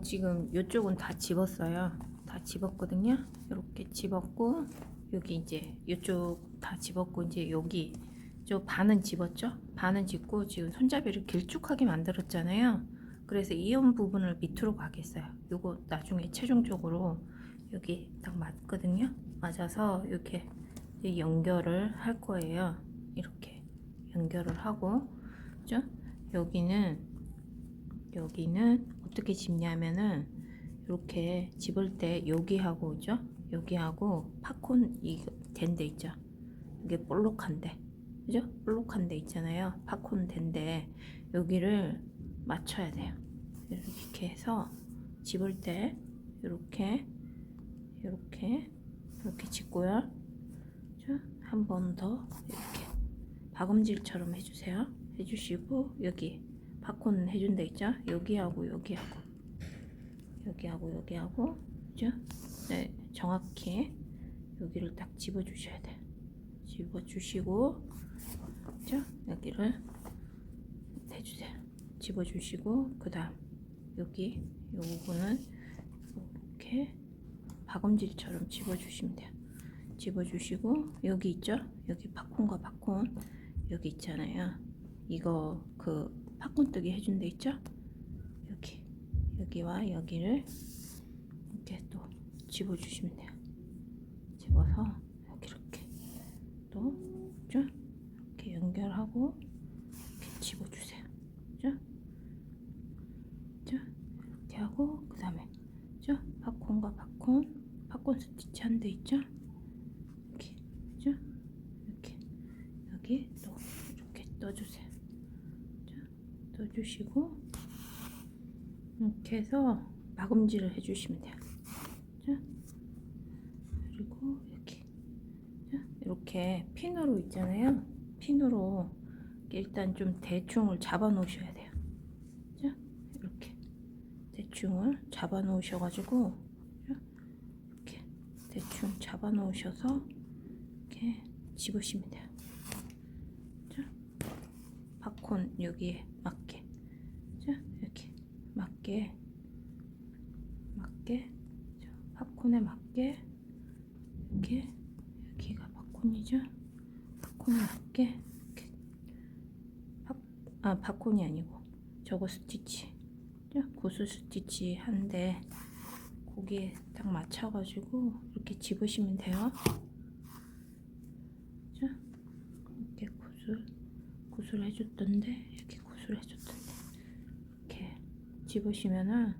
지금 이쪽은 다 집었어요. 다 집었거든요. 이렇게 집었고, 여기 이제 이쪽 다 집었고, 이제 여기 저 반은 집었죠. 반은 집고 지금 손잡이를 길쭉하게 만들었잖아요. 그래서 이온 부분을 밑으로 가겠어요. 요거 나중에 최종적으로 여기 딱 맞거든요. 맞아서 이렇게 이제 연결을 할 거예요. 이렇게 연결을 하고, 그죠? 여기는 어떻게 집냐면은 이렇게 집을 때 여기하고, 그죠? 여기하고 팝콘 이 된 데 있죠? 이게 볼록한데, 그죠? 볼록한 데 있잖아요. 팝콘 된데 여기를 맞춰야 돼요. 이렇게 해서 집을 때 이렇게 집고요. 한 번 더 이렇게 박음질처럼 해주세요. 해주시고, 여기 팝콘 해준 데 있죠? 여기하고 그죠? 네, 정확히 여기를 딱 집어 주셔야 돼요. 집어 주시고, 그죠? 여기를 해주세요. 집어 주시고, 그 다음 여기 요 부분은 이렇게 박음질처럼 집어 주시면 돼요. 집어 주시고, 여기 있죠? 여기 팝콘과 팝콘 여기 있잖아요. 이거 그 팝콘 뜨기 해준 데 있죠? 여기와 여기를 이렇게 또 집어 주시면 돼요. 집어서 여기 이렇게 또 이렇게 연결하고 이렇게 집어 주세요. 이렇게 하고, 그 다음에 팝콘과 팝콘 스티치 한 데 있죠? 이렇게, 이렇게 여기 또 이렇게 떠주세요. 떠주시고, 이렇게 해서 박음질을 해주시면 돼요. 그리고 이렇게 핀으로 있잖아요. 핀으로 일단 좀 대충을 잡아 놓으셔야 돼요. 이렇게 대충을 잡아 놓으셔가지고, 이렇게 대충 잡아 놓으셔서 이렇게 집으시면 돼요. 팝콘 여기에 맞게, 이렇게 맞게, 팝콘에 맞게, 이렇게, 여기가 팝콘이죠? 팝콘에 맞게, 이렇게, 팝콘이 아니고 저거 스티치, 구슬 스티치 한데 거기에 딱 맞춰가지고 이렇게 집으시면 돼요. 이렇게 구슬 해줬던데, 이렇게 구슬 해줬던데, 이렇게 집으시면은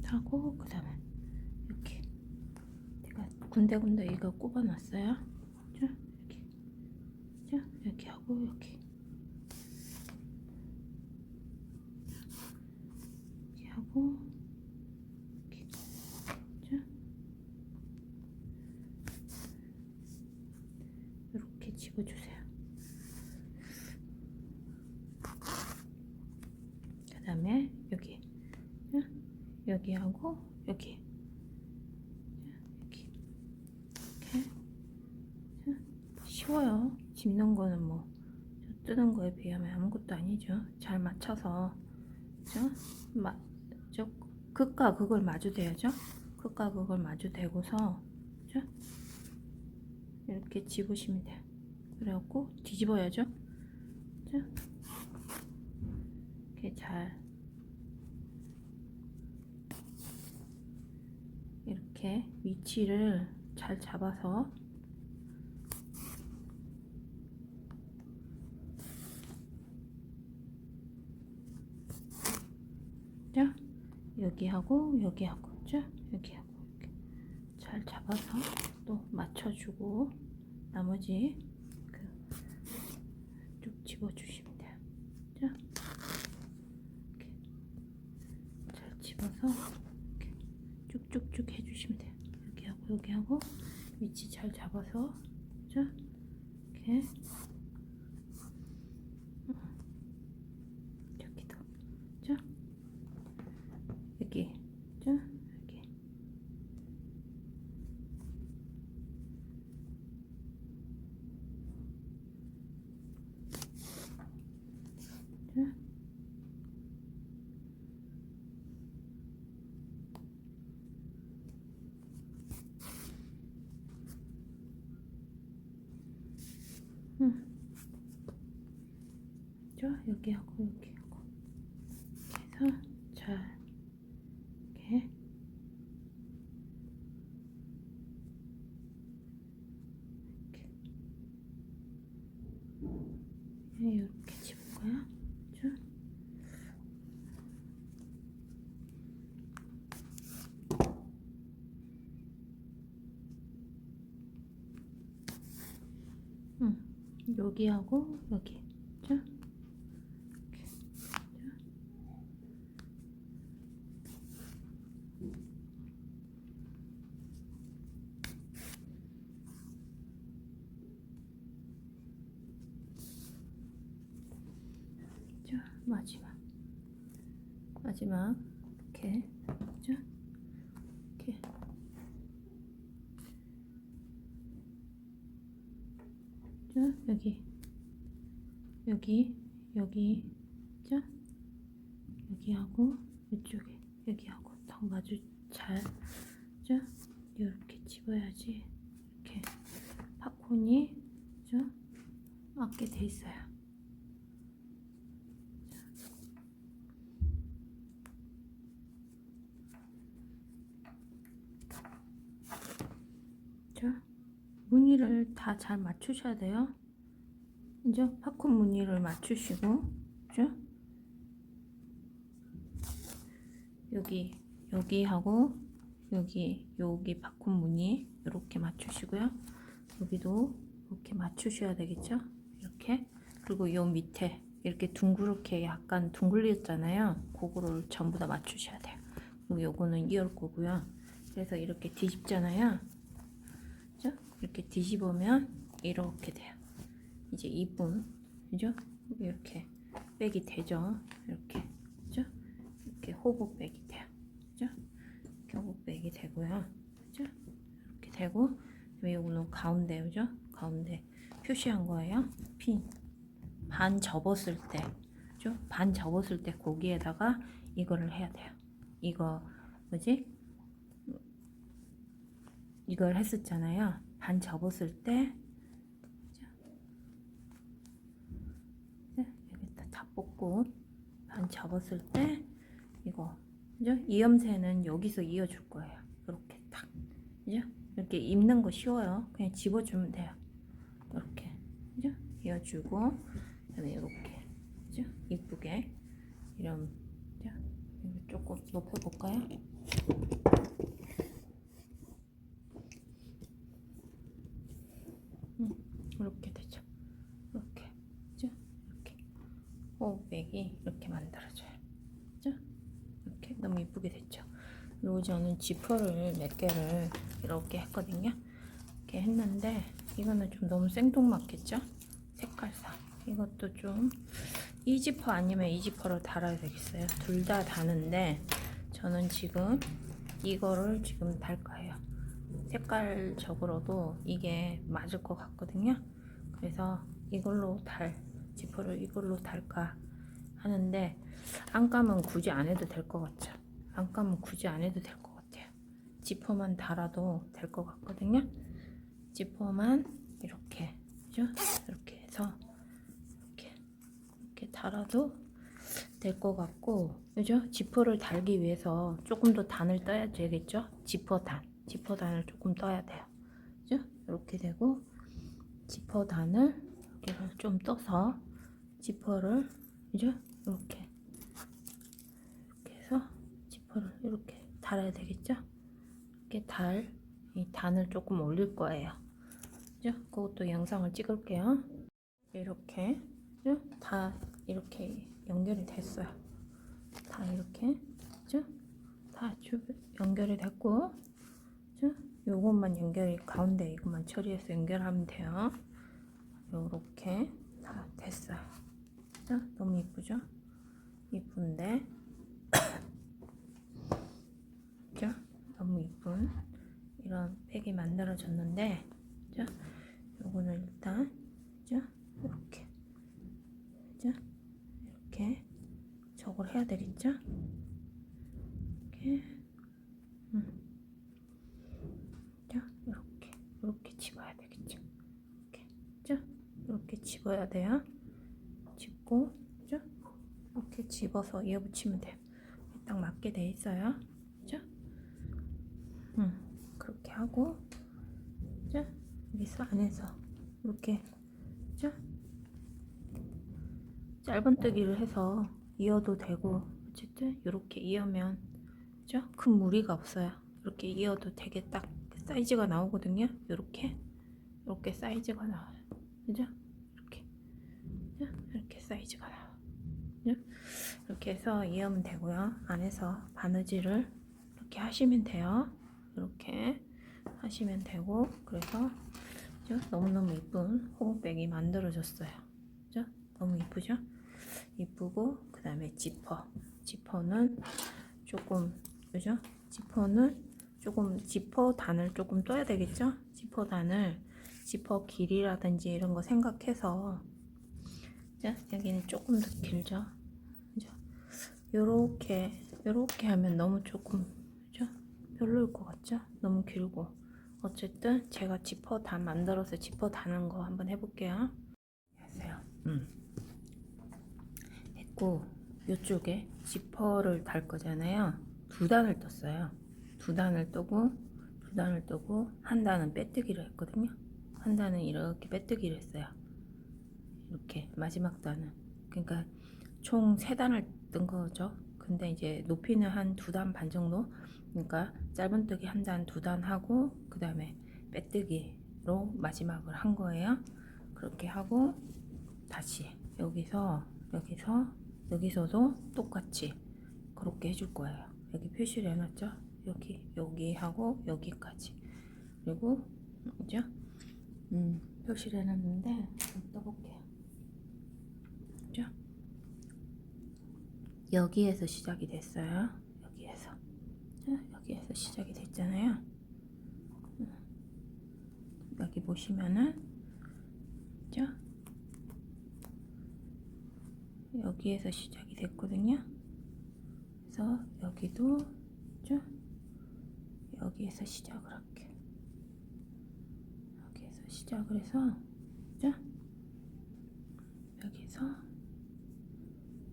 하고, 그 다음에 이렇게 제가 군데군데 이거 꼽아놨어요. 이렇게 하고, 이렇게 하고, 이렇게 집어주세요. 그 다음에 여기하고 이렇게 쉬워요. 집는 거는 뭐 뜨는 거에 비하면 아무것도 아니죠. 잘 맞춰서, 극과 극을 마주대야죠. 극과 극을 마주대고서, 이렇게 집으시면 돼요. 그래갖고 뒤집어야죠. 이렇게 이렇게 위치를 잘 잡아서, 여기하고 이렇게 잘 잡아서 또 맞춰주고, 나머지 쭉 집어주시면 돼요. 이렇게 잘 집어서 이렇게 쭉쭉쭉 해주시면 돼요. 여기하고 위치 잘 잡아서, 이렇게 여기도, 여기 여기하고 여기하고 해서 잘 이렇게 이렇게 집을 거야. 자. 여기하고 여기. 자. 이렇게. 자. 자, 마지막 이렇게. 자, 이렇게. 자, 여기. 자, 여기하고 이쪽에 여기하고 딱 마주 잘. 자, 이렇게 집어야지 이렇게 팝콘이 자 맞게 돼 있어요. 자, 무늬를 다 잘 맞추셔야 돼요. 이제 팝콘 무늬를 맞추시고, 자, 여기하고 여기 팝콘 무늬 이렇게 맞추시고요. 여기도 이렇게 맞추셔야 되겠죠? 이렇게. 그리고 요 밑에 이렇게 둥그렇게 약간 둥글렸잖아요. 그거를 전부 다 맞추셔야 돼요. 그리고 요거는 이을 거고요. 그래서 이렇게 뒤집잖아요. 그죠? 이렇게 뒤집으면 이렇게 돼요. 이제 이쁜, 그죠? 이렇게 백이 되죠? 이렇게, 그죠? 이렇게 호복백이 돼요. 그죠? 이렇게 호복백이 되고요. 그죠? 이렇게 되고, 요거는 가운데, 그죠? 가운데 표시한 거예요. 핀. 반 접었을 때, 그죠? 반 접었을 때 거기에다가 이거를 해야 돼요. 이거, 뭐지? 이걸 했었잖아요. 반 접었을 때, 여기다 다 뽑고, 반 접었을 때, 이거, 그죠? 이음새는 여기서 이어줄 거예요. 이렇게 딱, 그죠? 이렇게 입는 거 쉬워요. 그냥 집어주면 돼요. 이렇게, 그죠? 이어주고, 그다음에 이렇게, 그죠? 이쁘게, 이런, 그죠? 이거 조금 높여볼까요? 이렇게 되죠. 이렇게, 그죠? 이렇게 호흡백이 이렇게 만들어져요. 그죠? 이렇게 너무 이쁘게 됐죠. 그리고 저는 지퍼를 몇 개를 이렇게 했거든요. 이렇게 했는데 이거는 좀 너무 생뚱맞겠죠? 색깔상. 이것도 좀 이 지퍼 아니면 이 지퍼를 달아야 되겠어요. 둘 다 다는데 저는 지금 이거를 지금 달 거예요. 색깔적으로도 이게 맞을 것 같거든요. 그래서 지퍼를 이걸로 달까 하는데 안 까면 굳이 안 해도 될 것 같죠. 안 까면 굳이 안 해도 될 것 같아요. 지퍼만 달아도 될 것 같거든요. 지퍼만 이렇게, 그죠? 이렇게 해서 이렇게 달아도 될 것 같고, 그죠? 지퍼를 달기 위해서 조금 더 단을 떠야 되겠죠? 지퍼단을 조금 떠야 돼요. 그죠? 이렇게 되고, 지퍼단을 여기를 좀 떠서 지퍼를, 그죠? 이렇게 해서 지퍼를 이렇게 달아야 되겠죠? 이렇게 이 단을 조금 올릴 거예요. 그죠? 그것도 영상을 찍을게요. 이렇게, 그죠? 다 이렇게 연결이 됐어요. 다 이렇게, 그죠? 다 연결이 됐고, 그죠? 요것만 가운데 이것만 처리해서 연결하면 돼요. 요렇게 다 됐어요. 그죠? 너무 이쁘죠? 이쁜데, 그죠? 너무 이쁜 이런 팩이 만들어졌는데, 그죠? 요거는 일단, 그죠? 이렇게, 그죠? 이렇게 저걸 해야 되겠죠? 이렇게, 그죠? 이렇게 집어야 되겠죠? 이렇게, 그죠? 이렇게 집어야 돼요. 집고, 이렇게 집어서 이어 붙이면 돼요. 딱 맞게 돼 있어요. 그죠? 그렇게 하고, 그죠? 여기서 안에서 이렇게, 그죠? 짧은뜨기를 해서 이어도 되고, 어쨌든 이렇게 이으면, 그죠? 큰 무리가 없어요. 이렇게 이어도 되게 딱 사이즈가 나오거든요. 이렇게 사이즈가 나와요. 그죠? 이렇게, 그죠? 이렇게 사이즈가 나와요. 그죠? 이렇게 해서 이으면 되고요. 안에서 바느질을 이렇게 하시면 돼요. 이렇게 하시면 되고, 그래서 그죠? 너무너무 이쁜 호흡백이 만들어졌어요. 그죠? 너무 이쁘죠? 이쁘고, 그 다음에 지퍼는 조금, 그죠? 지퍼는 조금 지퍼 단을 조금 떠야 되겠죠? 지퍼 길이라든지 이런 거 생각해서, 그죠? 여기는 조금 더 길죠? 그죠? 요렇게 하면 너무 조금, 그죠? 별로일 것 같죠? 너무 길고. 어쨌든 제가 지퍼 단 만들어서 지퍼 다는 거 한번 해볼게요. 안녕하세요. 했고, 요쪽에 지퍼를 달 거잖아요. 두 단을 떴어요. 두 단을 뜨고 한 단은 빼뜨기를 했거든요. 한 단은 이렇게 빼뜨기를 했어요. 이렇게 마지막 단은, 그러니까 총 세 단을 뜬 거죠. 근데 이제 높이는 한 두 단 반 정도. 그러니까 짧은뜨기 한 단, 두 단 하고, 그 다음에 빼뜨기로 마지막을 한 거예요. 그렇게 하고 다시 여기서도 똑같이 그렇게 해줄 거예요. 여기 표시를 해놨죠. 여기 하고 여기까지. 그리고 그죠? 표시를 해놨는데 한번 떠볼게요. 그죠? 여기에서 시작이 됐어요. 여기에서 시작이 됐잖아요. 여기 보시면은, 그죠? 여기에서 시작이 됐거든요. 그래서 여기도, 그죠? 여기에서 시작을 할게요. 여기에서 시작을 해서, 그죠? 여기서,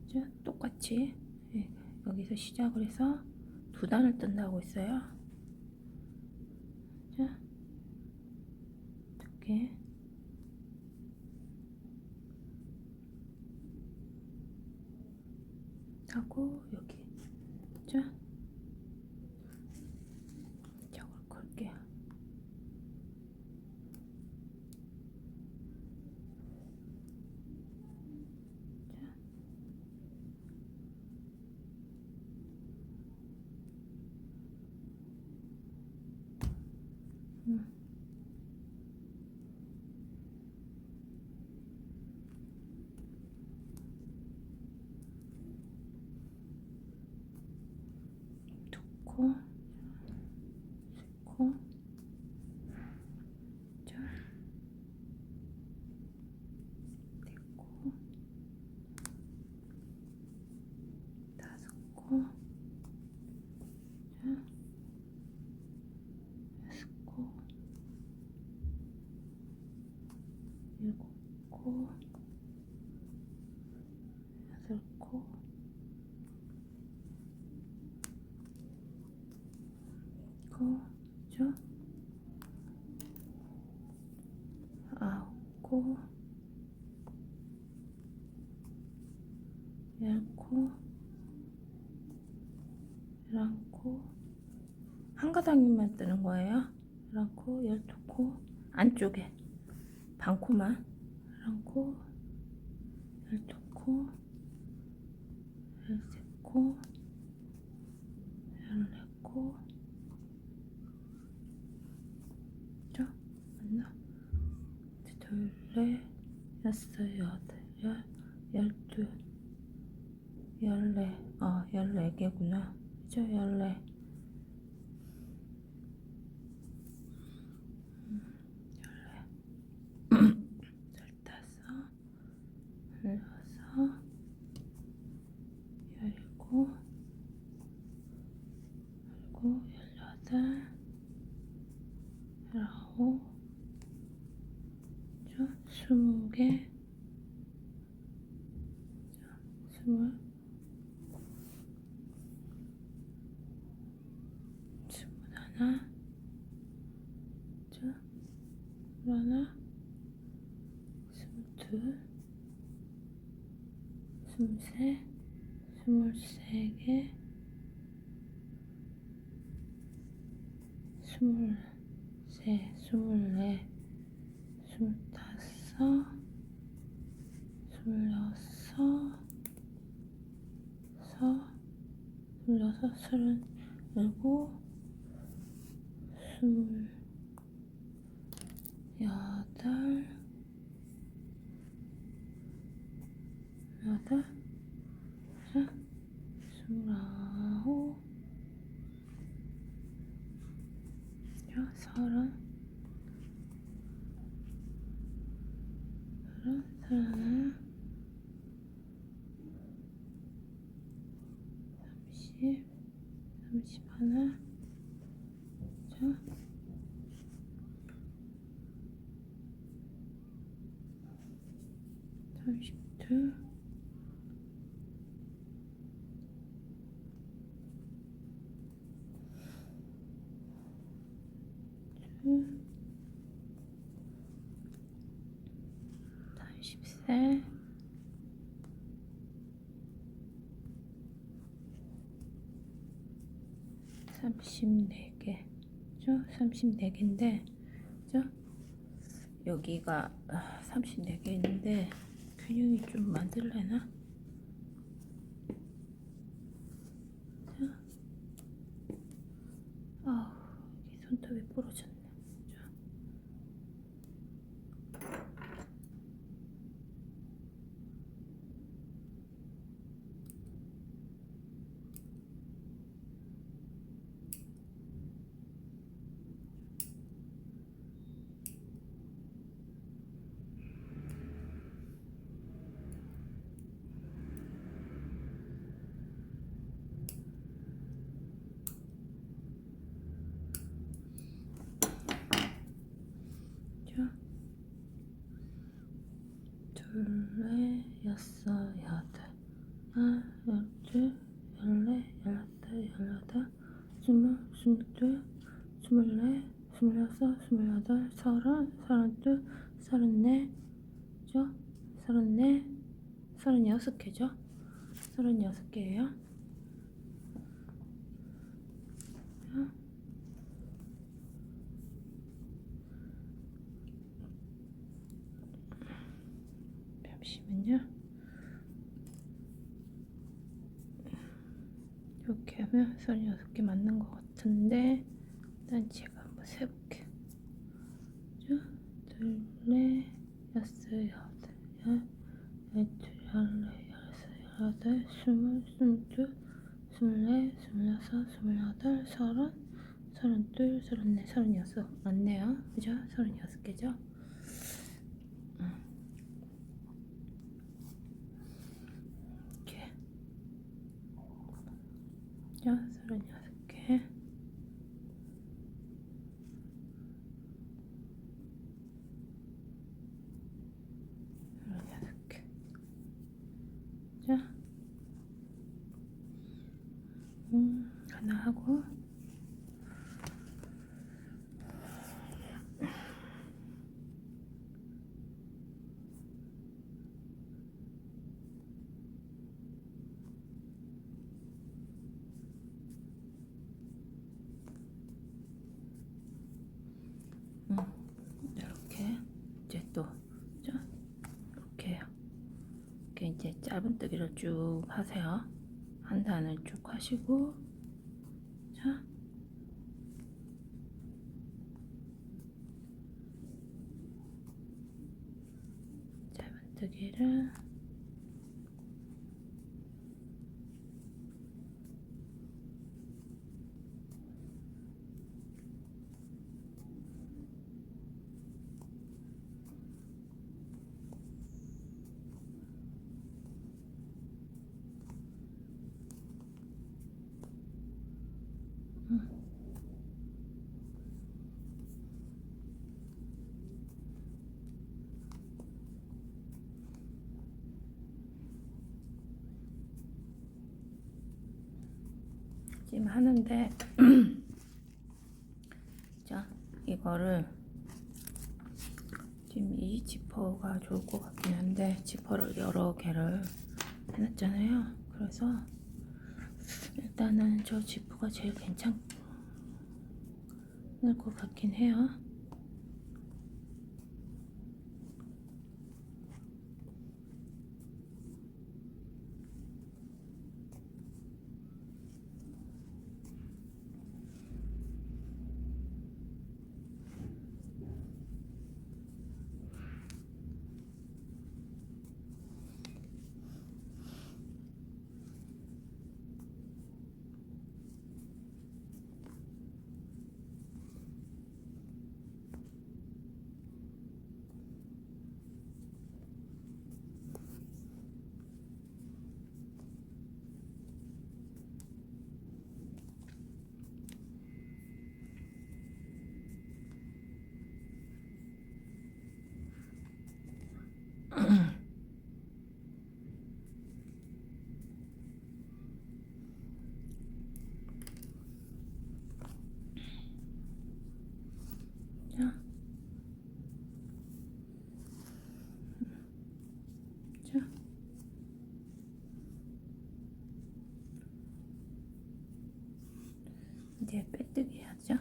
그죠? 똑같이, 예, 여기서 시작을 해서 두 단을 뜬다고 했어요. 그죠? 이렇게 하고 여기, 그죠? 저걸 걸게요. 두코, 세코, 자, 네코, 다섯 코, 자, 여섯 코, 일곱 코, 여덟 코, 코, 죠? 아홉 코, 열 코, 11코, 한 가닥만 뜨는 거예요. 11코, 12코, 안쪽에 반코만, 11코, 12코, 13코, 14코, 죠? 맞나? 둘, 넷, 여섯, 여덟, 열두, 14개구나. 그죠? 14. 열다섯, 열여섯, 열일곱, 열여덟, 열아홉, 20개, 21, 하나, 자, 하나, 22, 23, 23개, 23, 24, 25, 26, 26, 37, 28, 8, 자, 29, 자, 30, 31, 30, 31, 자, 32, 30세, 34개, 죠? 34개인데, 죠? 여기가 34개 있는데 균형이 좀 만들래나? 자, 아우, 여기 손톱이 부러졌네. 자, 자, 둘레, 여섯, 여덟, 하나, 열둘, 열넷, 열다섯, 열여덟, 스물, 스물둘, 스물넷, 스물여섯, 스물여덟, 서른, 서른둘, 서른넷, 죠? 서른넷, 36개죠? 36개예요. 잠시만요. 이렇게 하면 36개 맞는 것 같은데 일단 제가 한번 세볼게요. 둘레, 여섯, 여덟, 열둘, 열넷, 열여섯, 열여덟, 스물, 스물둘, 스물넷, 스물여섯, 스물여덟, 서른, 서른둘, 서른넷, 서른여섯 맞네요. 그죠? 36개죠? 이렇게. 자, 36개. 자, 하나 하고, 이렇게 이제 또, 자, 이렇게 해요. 이렇게 이제 짧은뜨기를 쭉 하세요. 한 단을 쭉 하시고, 자, 짧은뜨기를 지금 하는데 이거를 지금 이 지퍼가 좋을 것 같긴 한데 지퍼를 여러 개를 해놨잖아요. 그래서 일단은 저 지퍼가 제일 괜찮을 것 같긴 해요. 자, 자, 이제 빼뜨기 하죠.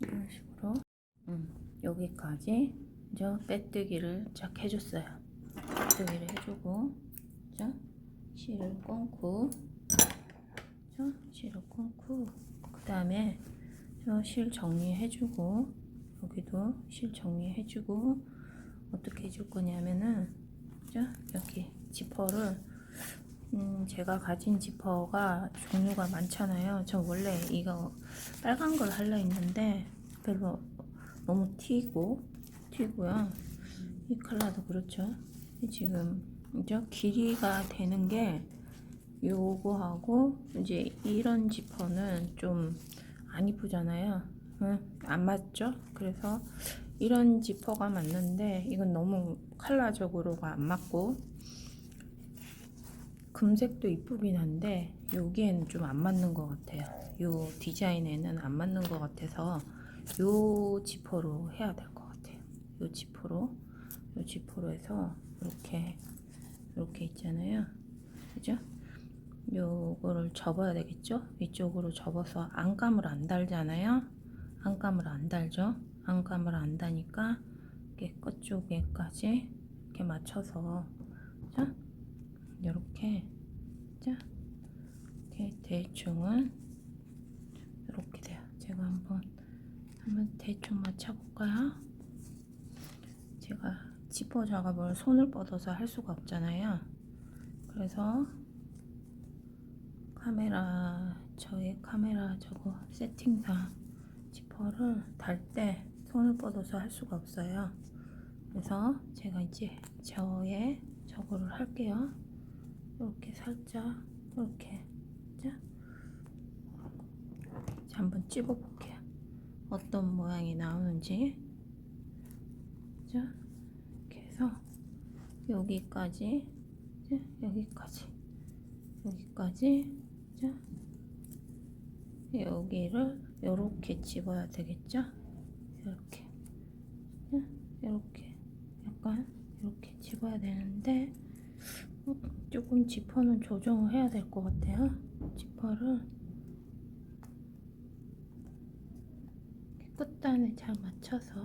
이런 식으로 여기까지 저 빼뜨기를 쫙 해줬어요. 빼뜨기를 해주고 자 실을 끊고 자 실을 끊고 그 다음에 저 실 정리해주고 여기도 실 정리해주고 어떻게 해줄 거냐면은 자 여기 지퍼를 제가 가진 지퍼가 종류가 많잖아요. 저 원래 이거 빨간 걸 하려 했는데 별로 너무 튀고요. 이 컬러도 그렇죠. 지금 이제 길이가 되는 게 요거하고 이제 이런 지퍼는 좀 안 이쁘잖아요. 안 맞죠? 그래서 이런 지퍼가 맞는데 이건 너무 컬러적으로가 안 맞고 금색도 이쁘긴 한데 여기에는 좀 안 맞는 것 같아요. 요 디자인에는 안 맞는 것 같아서 요 지퍼로 해야 될 것 같아요. 요 지퍼로 해서 이렇게 있잖아요. 그죠? 요거를 접어야 되겠죠? 이쪽으로 접어서 안감을 안 달잖아요. 안감을 안 달죠? 안감을 안 다니까 이렇게 끝쪽에까지 이렇게 맞춰서 자 이렇게 자 이렇게 대충은 이렇게 돼요. 제가 한번 대충 맞춰볼까요? 제가 지퍼 작업을 손을 뻗어서 할 수가 없잖아요. 그래서 저의 카메라 저거 세팅상 지퍼를 달 때 손을 뻗어서 할 수가 없어요. 그래서 제가 이제 저거를 할게요. 이렇게 살짝 이렇게 자 한번 찝어 볼게요. 어떤 모양이 나오는지. 자 이렇게 해서 여기까지 자 여기까지 자 여기를 이렇게 집어야 되겠죠? 이렇게 이렇게 약간 이렇게 집어야 되는데 조금 지퍼는 조정을 해야 될 것 같아요. 지퍼를 끝단에 잘 맞춰서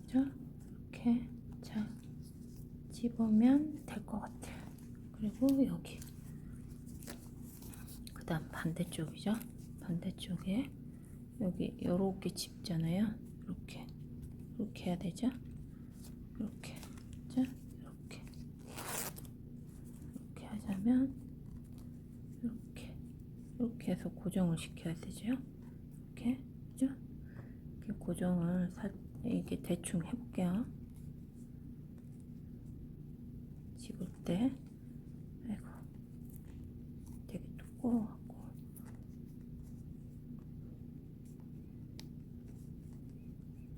이렇게 잘 집으면 될 것 같아요. 그리고 여기 그 다음 반대쪽이죠. 반대쪽에 여기 요렇게 집잖아요. 이렇게 해야 되죠. 이렇게 이렇게 하자면 이렇게 해서 고정을 시켜야 되죠. 이렇게 그죠? 이렇게 고정을 이게 대충 해볼게요. 집을 때, 아이고, 되게 두꺼워갖고.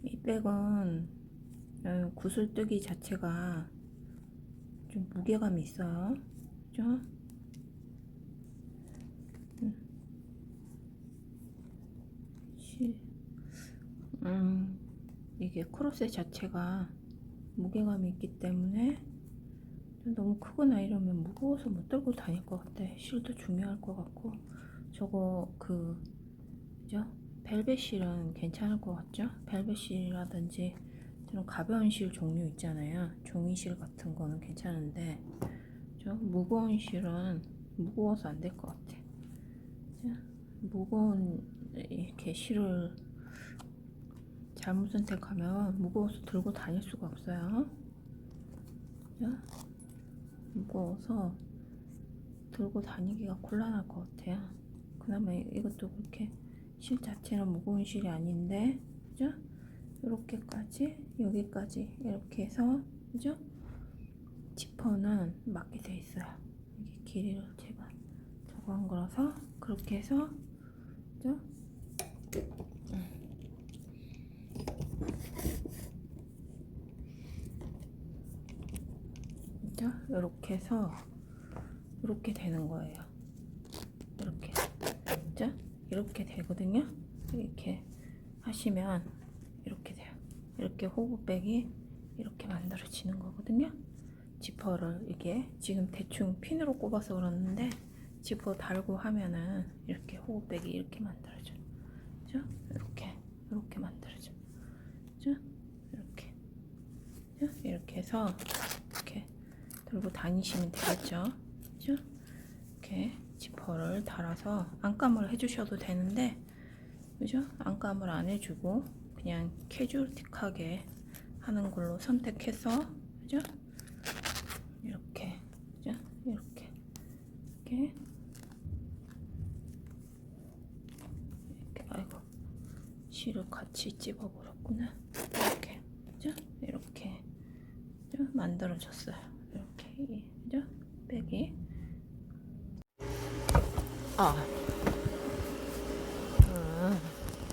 이 백은 구슬뜨기 자체가 좀 무게감이 있어요. 그죠? 이게 크로셋 자체가 무게감이 있기 때문에 너무 크거나 이러면 무거워서 못 들고 다닐 것 같아. 실도 중요할 것 같고. 저거 그죠? 벨벳 실은 괜찮을 것 같죠? 벨벳 실이라든지 저런 가벼운 실 종류 있잖아요. 종이실 같은 거는 괜찮은데 저 무거운 실은 무거워서 안 될 것 같아. 자, 무거운 이렇게 실을 잘못 선택하면 무거워서 들고 다닐 수가 없어요. 자, 무거워서 들고 다니기가 곤란할 것 같아요. 그나마 이것도 그렇게 실 자체는 무거운 실이 아닌데, 그죠? 이렇게까지, 여기까지 이렇게 해서, 그죠? 지퍼는 맞게 돼 있어요. 이게 길이를 제가 저거 한 거라서 그렇게 해서, 그죠? 그죠? 이렇게 해서 이렇게 되는 거예요. 이렇게, 그죠? 이렇게 되거든요. 이렇게 하시면 이렇게 돼요. 이렇게 호구백이 이렇게 만들어지는 거거든요. 지퍼를 이게 지금 대충 핀으로 꼽아서 그러는데 지퍼 달고 하면은 이렇게 호구백이 이렇게 만들어져. 그죠? 이렇게 만들어져. 그죠? 이렇게 해서 이렇게 들고 다니시면 되겠죠. 그죠? 이렇게 지퍼를 달아서 안감을 해주셔도 되는데, 그죠? 안감을 안 해주고 그냥 캐주얼틱하게 하는 걸로 선택해서, 그죠? 이렇게, 그죠? 이렇게 아이고, 실을 같이 찝어버렸구나. 이렇게, 그죠? 이렇게, 그죠? 만들어졌어요. 이렇게, 그죠? 백이.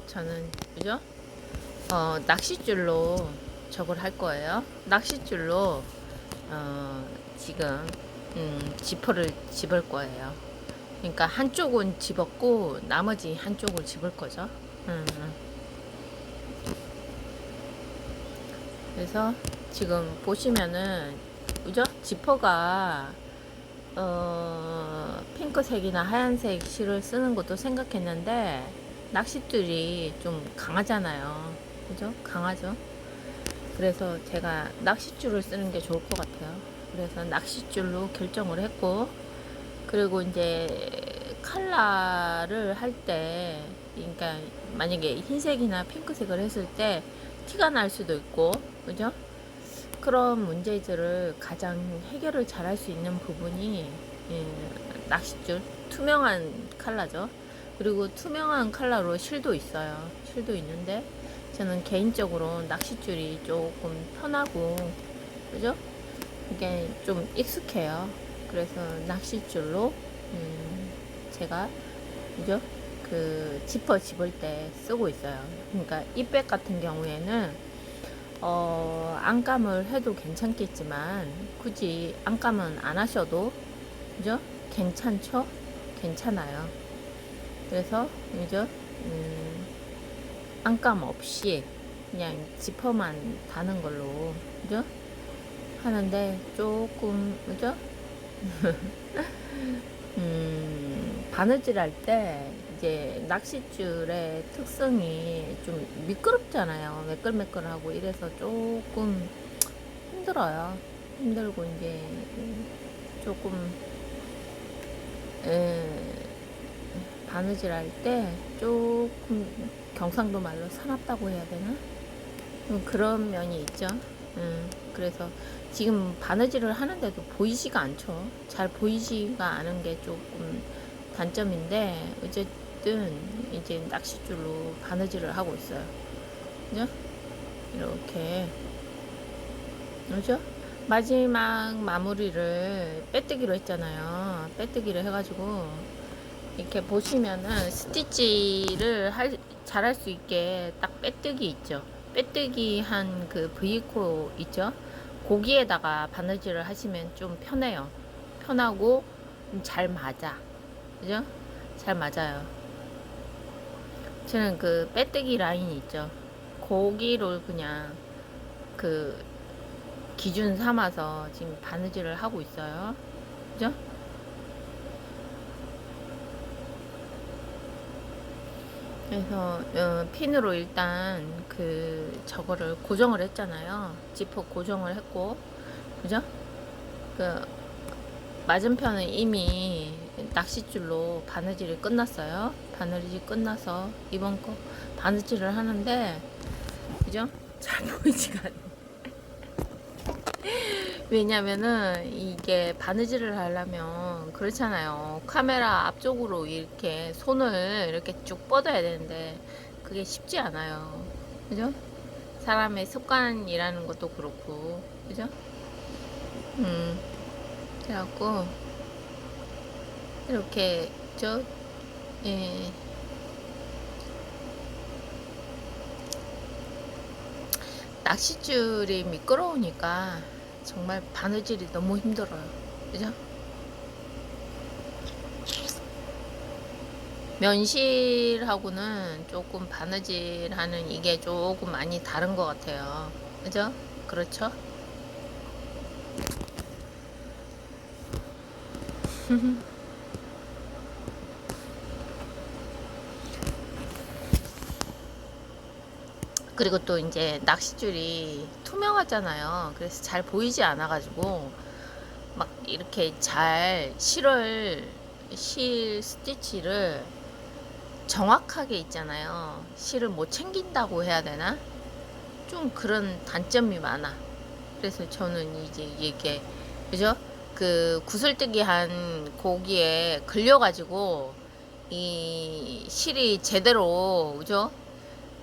저는, 그죠? 낚싯줄로 저걸 할 거예요. 낚싯줄로 지금 지퍼를 집을 거예요. 그러니까 한쪽은 집었고 나머지 한쪽을 집을 거죠. 그래서 지금 보시면은, 그죠? 지퍼가 핑크색이나 하얀색 실을 쓰는 것도 생각했는데 낚싯줄이 좀 강하잖아요. 그죠? 강하죠? 그래서 제가 낚싯줄을 쓰는 게 좋을 것 같아요. 그래서 낚싯줄로 결정을 했고, 그리고 이제 컬러를 할 때, 그러니까 만약에 흰색이나 핑크색을 했을 때 티가 날 수도 있고, 그죠? 그런 문제들을 가장 해결을 잘 할 수 있는 부분이 낚싯줄, 투명한 컬러죠. 그리고 투명한 컬러로 실도 있어요. 실도 있는데 저는 개인적으로 낚싯줄이 조금 편하고, 그죠? 이게 좀 익숙해요. 그래서 낚싯줄로 제가, 그죠? 그 지퍼 집을 때 쓰고 있어요. 그러니까 이 백 같은 경우에는 안감을 해도 괜찮겠지만 굳이 안감은 안 하셔도, 그죠? 괜찮죠? 괜찮아요. 그래서, 그죠? 안감 없이 그냥 지퍼만 다는 걸로, 그죠? 하는데 조금, 그죠? 바느질 할 때 이제 낚싯줄의 특성이 좀 미끄럽잖아요. 매끌매끌하고 이래서 조금 힘들어요. 힘들고 이제 조금 바느질 할 때 조금 경상도 말로 사납다고 해야 되나? 그런 면이 있죠. 그래서 지금 바느질을 하는데도 보이지가 않죠. 잘 보이지가 않은 게 조금 단점인데, 어쨌든 이제 낚싯줄로 바느질을 하고 있어요. 그죠? 이렇게, 그죠? 마지막 마무리를 빼뜨기로 했잖아요. 빼뜨기를 해가지고 이렇게 보시면은 스티치를 잘할 수 있게 딱 빼뜨기 있죠. 빼뜨기 한 그 V코 있죠. 거기에다가 바느질을 하시면 좀 편해요. 편하고 잘 맞아. 그죠? 잘 맞아요. 저는 그 빼뜨기 라인 있죠. 거기를 그냥 그 기준 삼아서 지금 바느질을 하고 있어요. 그죠? 그래서 핀으로 일단 그 저거를 고정을 했잖아요. 지퍼 고정을 했고, 그죠? 그 맞은편은 이미 낚싯줄로 바느질이 끝났어요. 바느질이 끝나서 이번 거 바느질을 하는데, 그죠? 잘 보이지가 않아요. 왜냐면은 이게 바느질을 하려면 그렇잖아요. 카메라 앞쪽으로 이렇게 손을 이렇게 쭉 뻗어야 되는데 그게 쉽지 않아요. 그죠? 사람의 습관이라는 것도 그렇고, 그죠? 음, 그래갖고 이렇게 예, 낚싯줄이 미끄러우니까 정말 바느질이 너무 힘들어요. 그죠? 면실하고는 조금 바느질하는 이게 조금 많이 다른 것 같아요. 그죠? 그렇죠? 그리고 또 이제 낚싯줄이 투명하잖아요. 그래서 잘 보이지 않아가지고 막 이렇게 잘 실 스티치를 정확하게 있잖아요. 실을 못 챙긴다고 해야 되나? 좀 그런 단점이 많아. 그래서 저는 이제 이게, 그죠? 그 구슬뜨기 한 고기에 걸려가지고 이 실이 제대로, 그죠?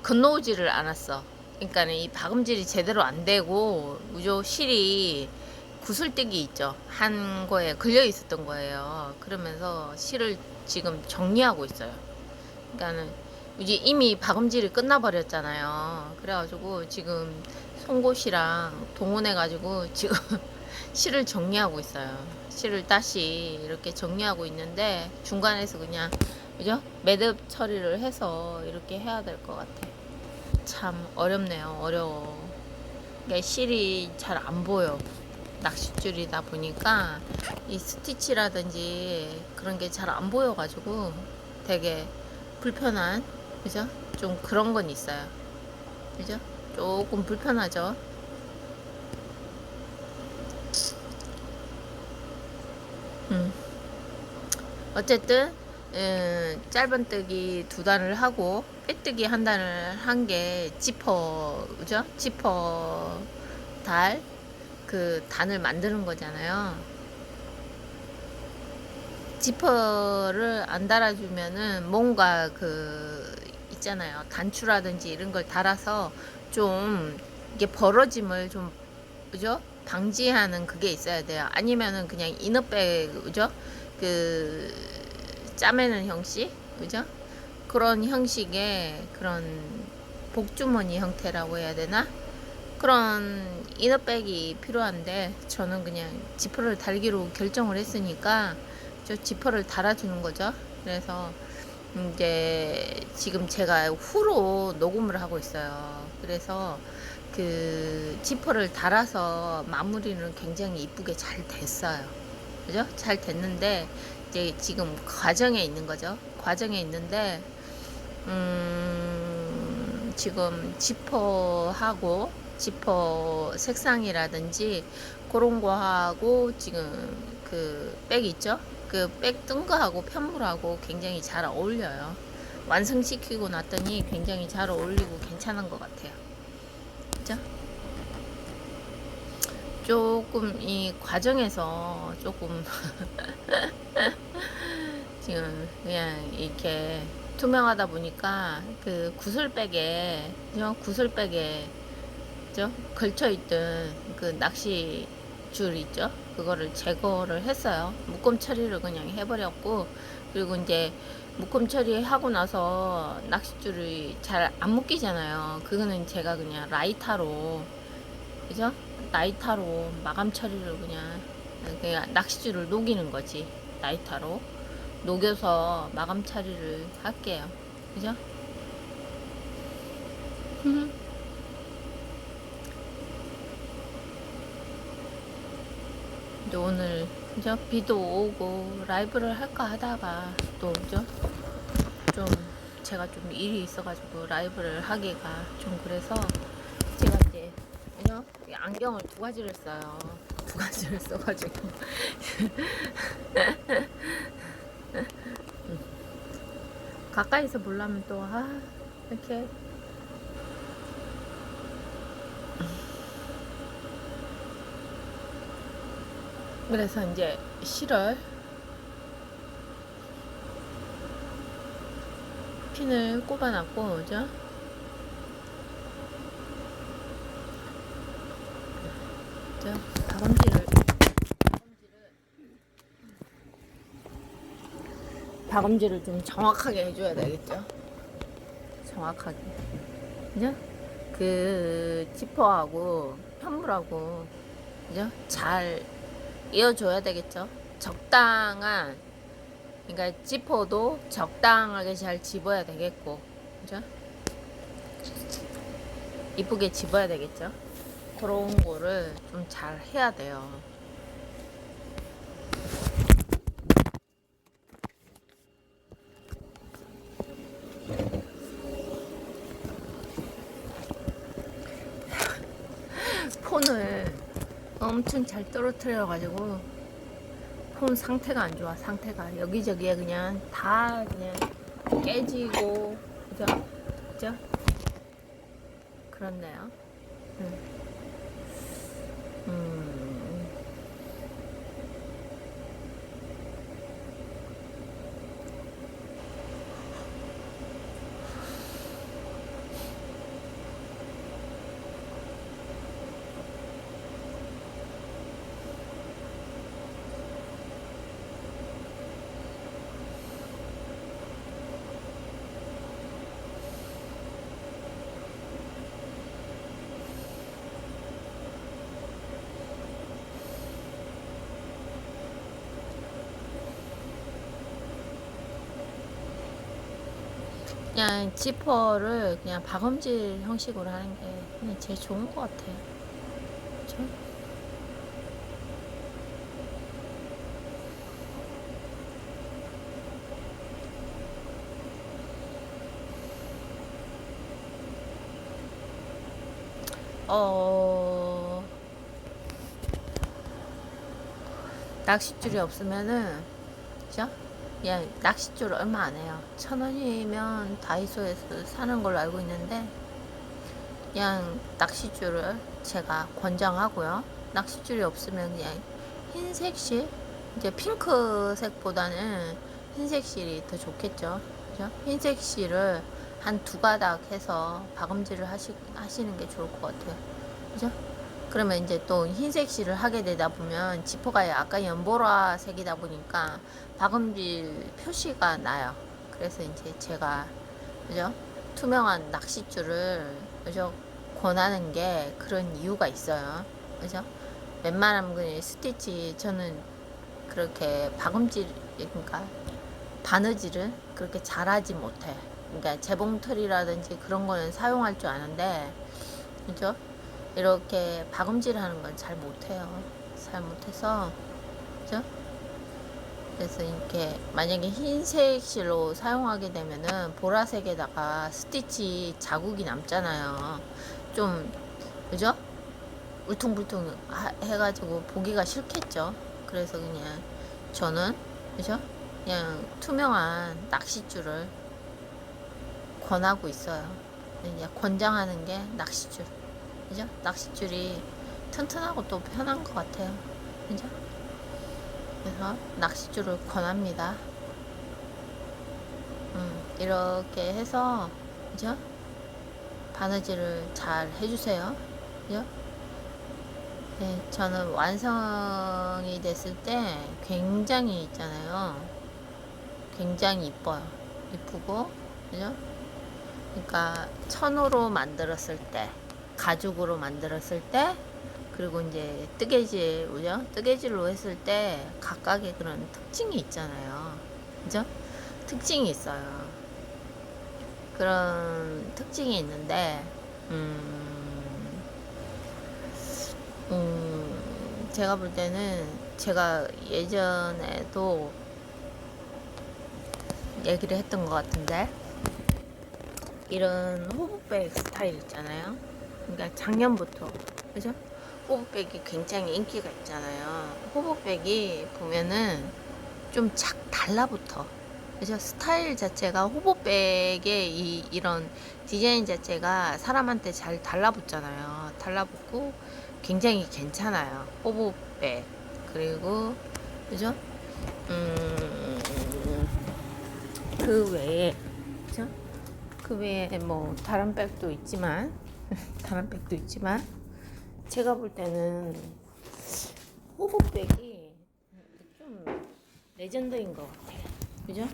건너오지를 않았어. 그러니까 이 박음질이 제대로 안 되고, 그죠? 실이 구슬뜨기 있죠. 한 거에 걸려 있었던 거예요. 그러면서 실을 지금 정리하고 있어요. 그러니까는 이제 이미 박음질이 끝나버렸잖아요. 그래가지고 지금 송곳이랑 동원해가지고 지금 실을 정리하고 있어요. 실을 다시 이렇게 정리하고 있는데 중간에서 그냥, 그죠? 매듭 처리를 해서 이렇게 해야 될 것 같아. 참 어렵네요. 어려워. 그러니까 실이 잘 안 보여. 낚싯줄이다 보니까 이 스티치라든지 그런 게 잘 안 보여가지고 되게 불편한, 그죠? 좀 그런 건 있어요. 그죠? 조금 불편하죠? 음. 어쨌든 짧은뜨기 2단을 하고 빼뜨기 1단을 한 게 지퍼, 그죠? 지퍼 달 그 단을 만드는 거잖아요. 지퍼를 안 달아주면은 뭔가 그 있잖아요. 단추라든지 이런 걸 달아서 좀 이게 벌어짐을 좀, 그죠? 방지하는 그게 있어야 돼요. 아니면은 그냥 이너백, 그죠? 그 짜매는 형식, 그죠? 그런 형식의 그런 복주머니 형태라고 해야 되나? 그런 이너백이 필요한데 저는 그냥 지퍼를 달기로 결정을 했으니까 저 지퍼를 달아주는 거죠. 그래서 이제 지금 제가 후로 녹음을 하고 있어요. 그래서 그 지퍼를 달아서 마무리는 굉장히 이쁘게 잘 됐어요. 그죠? 잘 됐는데 이제 지금 과정에 있는 거죠. 과정에 있는데 지금 지퍼하고 지퍼 색상이라든지 그런 거하고 지금 그 백 있죠? 그 백 뜬 거하고 편물하고 굉장히 잘 어울려요. 완성시키고 났더니 굉장히 잘 어울리고 괜찮은 것 같아요. 그죠? 조금 이 과정에서 조금 지금 그냥 이렇게 투명하다 보니까 그 구슬백에 죠 걸쳐 있던 그 낚시 줄 있죠, 그거를 제거를 했어요. 묶음 처리를 그냥 해버렸고, 그리고 이제 묶음 처리하고 나서 낚싯줄이 잘 안 묶이잖아요. 그거는 제가 그죠? 라이터로 마감 처리를 그냥 낚싯줄을 녹이는 거지. 라이터로 녹여서 마감 처리를 할게요. 그죠? 이제 오늘 그죠? 비도 오고 라이브를 할까 하다가 또 그죠? 좀 제가 좀 일이 있어가지고 라이브를 하기가 좀 그래서 제가 이제 그죠? 이 안경을 두 가지를 써요. 두 가지를 써가지고 가까이서 보려면 또 이렇게 그래서 이제 실을 핀을 꼽아놨고, 그죠? 그죠? 박음질을 좀 정확하게 해줘야 되겠죠? 정확하게. 그죠? 그 지퍼하고 편물하고 그죠? 잘 이어줘야 되겠죠? 적당한, 그러니까 지퍼도 적당하게 잘 집어야 되겠고, 그죠? 이쁘게 집어야 되겠죠? 그런 거를 좀 잘 해야 돼요. 폰을 엄청 잘 떨어뜨려가지고 폰 상태가 안 좋아. 상태가 여기저기에 그냥 다 그냥 깨지고, 그죠? 그죠? 그렇네요. 음. 그냥 지퍼를 그냥 박음질 형식으로 하는 게 그냥 제일 좋은 것 같아요. 그쵸? 낚싯줄이 없으면은, 그죠? 그냥 낚싯줄 얼마 안 해요. 1,000원이면 다이소에서 사는 걸로 알고 있는데, 그냥 낚싯줄을 제가 권장하고요. 낚싯줄이 없으면 그냥 흰색 실, 이제 핑크색보다는 흰색 실이 더 좋겠죠. 그죠? 흰색 실을 한 두 가닥 해서 박음질을 하시는 게 좋을 것 같아요. 그죠? 그러면 이제 또 흰색 실을 하게 되다 보면 지퍼가 약간 연보라색이다 보니까 박음질 표시가 나요. 그래서 이제 제가 그죠? 투명한 낚싯줄을 그죠? 권하는 게 그런 이유가 있어요. 그죠? 웬만하면 그냥 스티치 저는 그렇게 박음질, 그러니까 바느질을 그렇게 잘하지 못해. 그러니까 재봉틀이라든지 그런 거는 사용할 줄 아는데, 그죠? 이렇게 박음질 하는 건 잘 못해요. 잘 못해서, 그죠? 그래서 이렇게 만약에 흰색 실로 사용하게 되면은 보라색에다가 스티치 자국이 남잖아요. 좀, 그죠? 울퉁불퉁 해가지고 보기가 싫겠죠. 그래서 그냥 저는, 그죠? 그냥 투명한 낚싯줄을 권하고 있어요. 그냥 권장하는 게 낚싯줄. 그죠? 낚싯줄이 튼튼하고 또 편한 것 같아요. 그죠? 그래서 낚싯줄을 권합니다. 이렇게 해서 그죠? 바느질을 잘 해주세요. 그죠? 네, 저는 완성이 됐을 때 굉장히 있잖아요. 굉장히 이뻐요. 이쁘고, 그죠? 그러니까 천으로 만들었을 때, 가죽으로 만들었을 때, 그리고 이제 뜨개질, 그죠? 뜨개질로 했을 때 각각의 그런 특징이 있잖아요. 그죠? 특징이 있어요. 그런 특징이 있는데, 제가 볼 때는 제가 예전에도 얘기를 했던 것 같은데, 이런 호브백 스타일 있잖아요. 그러니까 작년부터, 그죠? 호브백이 굉장히 인기가 있잖아요. 호브백이 보면은 좀 착 달라붙어. 그죠? 스타일 자체가 호브백의 이런 디자인 자체가 사람한테 잘 달라붙잖아요. 달라붙고 굉장히 괜찮아요. 호브백. 그리고, 그죠? 그 외에, 그죠? 그 외에 뭐 다른 백도 있지만 다른 백도 있지만 제가 볼 때는 호보백이 좀 레전드인 것 같아요. 그죠?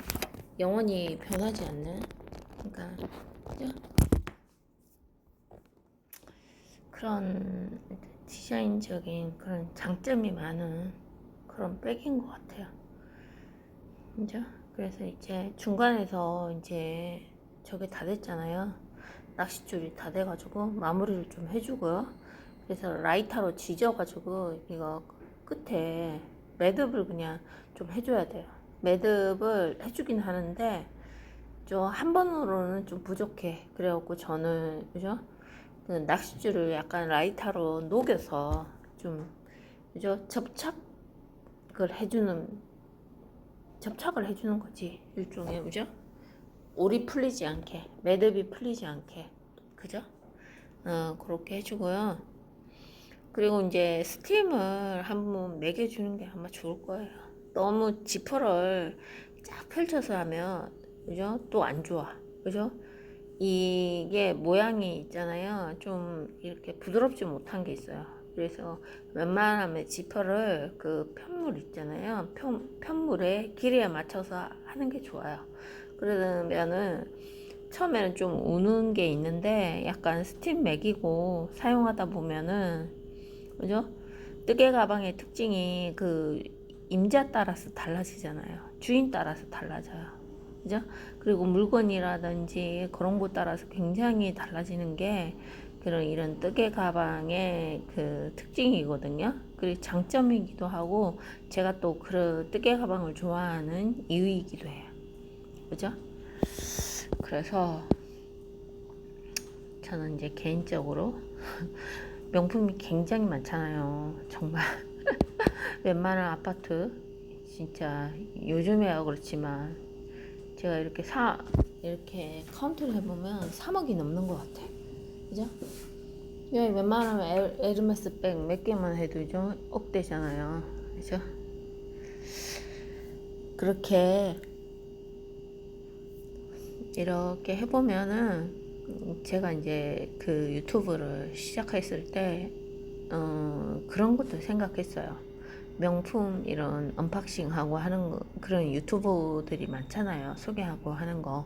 영원히 변하지 않는, 그러니까 그죠? 그런 디자인적인 그런 장점이 많은 그런 백인 것 같아요. 그죠? 그래서 이제 중간에서 이제 저게 다 됐잖아요. 낚싯줄이 다 돼가지고 마무리를 좀 해주고요. 그래서 라이터로 지져가지고 이거 끝에 매듭을 그냥 좀 해줘야 돼요. 매듭을 해주긴 하는데 좀 한 번으로는 좀 부족해. 그래갖고 저는 그죠? 그 낚싯줄을 약간 라이터로 녹여서 좀 그죠? 접착을 해주는 거지. 일종의 그죠? 올이 풀리지 않게, 매듭이 풀리지 않게, 그죠? 그렇게 해주고요. 그리고 이제 스팀을 한번 매겨주는 게 아마 좋을 거예요. 너무 지퍼를 쫙 펼쳐서 하면, 그죠? 또 안 좋아. 그죠? 이게 모양이 있잖아요. 좀 이렇게 부드럽지 못한 게 있어요. 그래서 웬만하면 지퍼를 그 편물 있잖아요. 편물의 길이에 맞춰서 하는 게 좋아요. 그러면은 처음에는 좀 우는 게 있는데 약간 스팀 맥이고 사용하다 보면은 그죠? 뜨개 가방의 특징이 그 임자 따라서 달라지잖아요. 주인 따라서 달라져요. 그죠? 그리고 물건이라든지 그런 것 따라서 굉장히 달라지는 게 그런 이런 뜨개 가방의 그 특징이거든요. 그리고 장점이기도 하고 제가 또 그 뜨개 가방을 좋아하는 이유이기도 해요. 그죠? 그래서 저는 이제 개인적으로 명품이 굉장히 많잖아요. 정말 웬만한 아파트 진짜 요즘에야 그렇지만 제가 이렇게 카운트를 해보면 3억이 넘는 것 같아. 그죠? 웬만하면 에르메스 백 몇 개만 해도 좀 억대잖아요. 그죠? 그렇게 이렇게 해보면은 제가 이제 그 유튜브를 시작했을 때 그런 것도 생각했어요. 명품 이런 언박싱 하고 하는 거, 그런 유튜브들이 많잖아요. 소개하고 하는 거.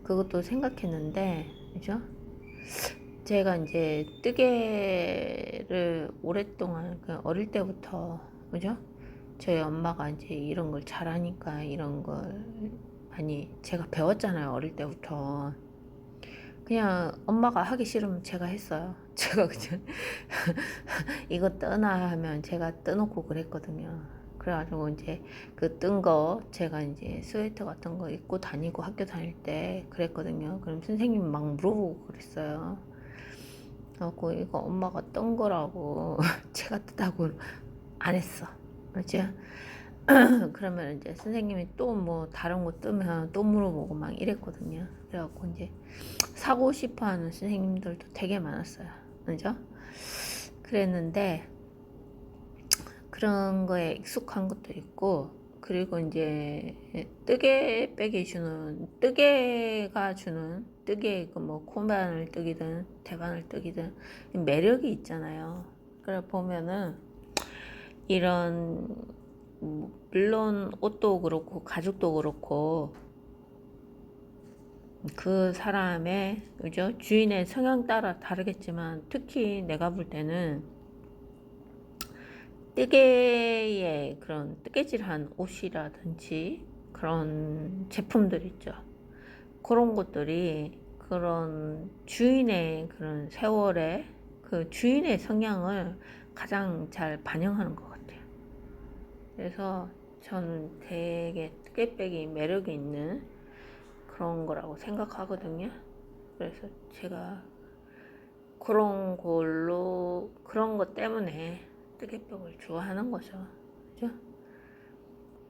그것도 생각했는데, 그죠? 제가 이제 뜨개를 오랫동안, 어릴 때부터, 그죠? 저희 엄마가 이제 이런 걸 잘하니까 이런 걸 많이 제가 배웠잖아요. 어릴 때부터. 그냥 엄마가 하기 싫으면 제가 했어요. 제가 그냥 이거 떠나 하면 제가 떠놓고 그랬거든요. 그래가지고 이제 그 뜬 거 제가 이제 스웨터 같은 거 입고 다니고 학교 다닐 때 그랬거든요. 그럼 선생님이 막 물어보고 그랬어요. 그래갖고 이거 엄마가 뜬 거라고 제가 뜨다고 안 했어. 그죠? 그러면 이제 선생님이 또 뭐 다른 거 뜨면 또 물어보고 막 이랬거든요. 그래갖고 이제 사고 싶어 하는 선생님들도 되게 많았어요. 그죠? 그랬는데 그런 거에 익숙한 것도 있고 그리고 이제 뜨개백이 주는, 뜨개가 주는, 뜨개 그 뭐 코바늘 뜨기든 대바늘 뜨기든 매력이 있잖아요. 그래 보면은 이런 물론 옷도 그렇고 가죽도 그렇고 그 사람의 그죠? 주인의 성향 따라 다르겠지만 특히 내가 볼 때는 뜨개의 그런 뜨개질한 옷이라든지 그런 제품들 있죠. 그런 것들이 그런 주인의 그런 세월의 그 주인의 성향을 가장 잘 반영하는 것 같아요. 그래서 저는 되게 뜨개백이 매력이 있는 그런 거라고 생각하거든요. 그래서 제가 그런 걸로 그런 것 때문에 뜨개벽을 좋아하는 거죠. 그죠?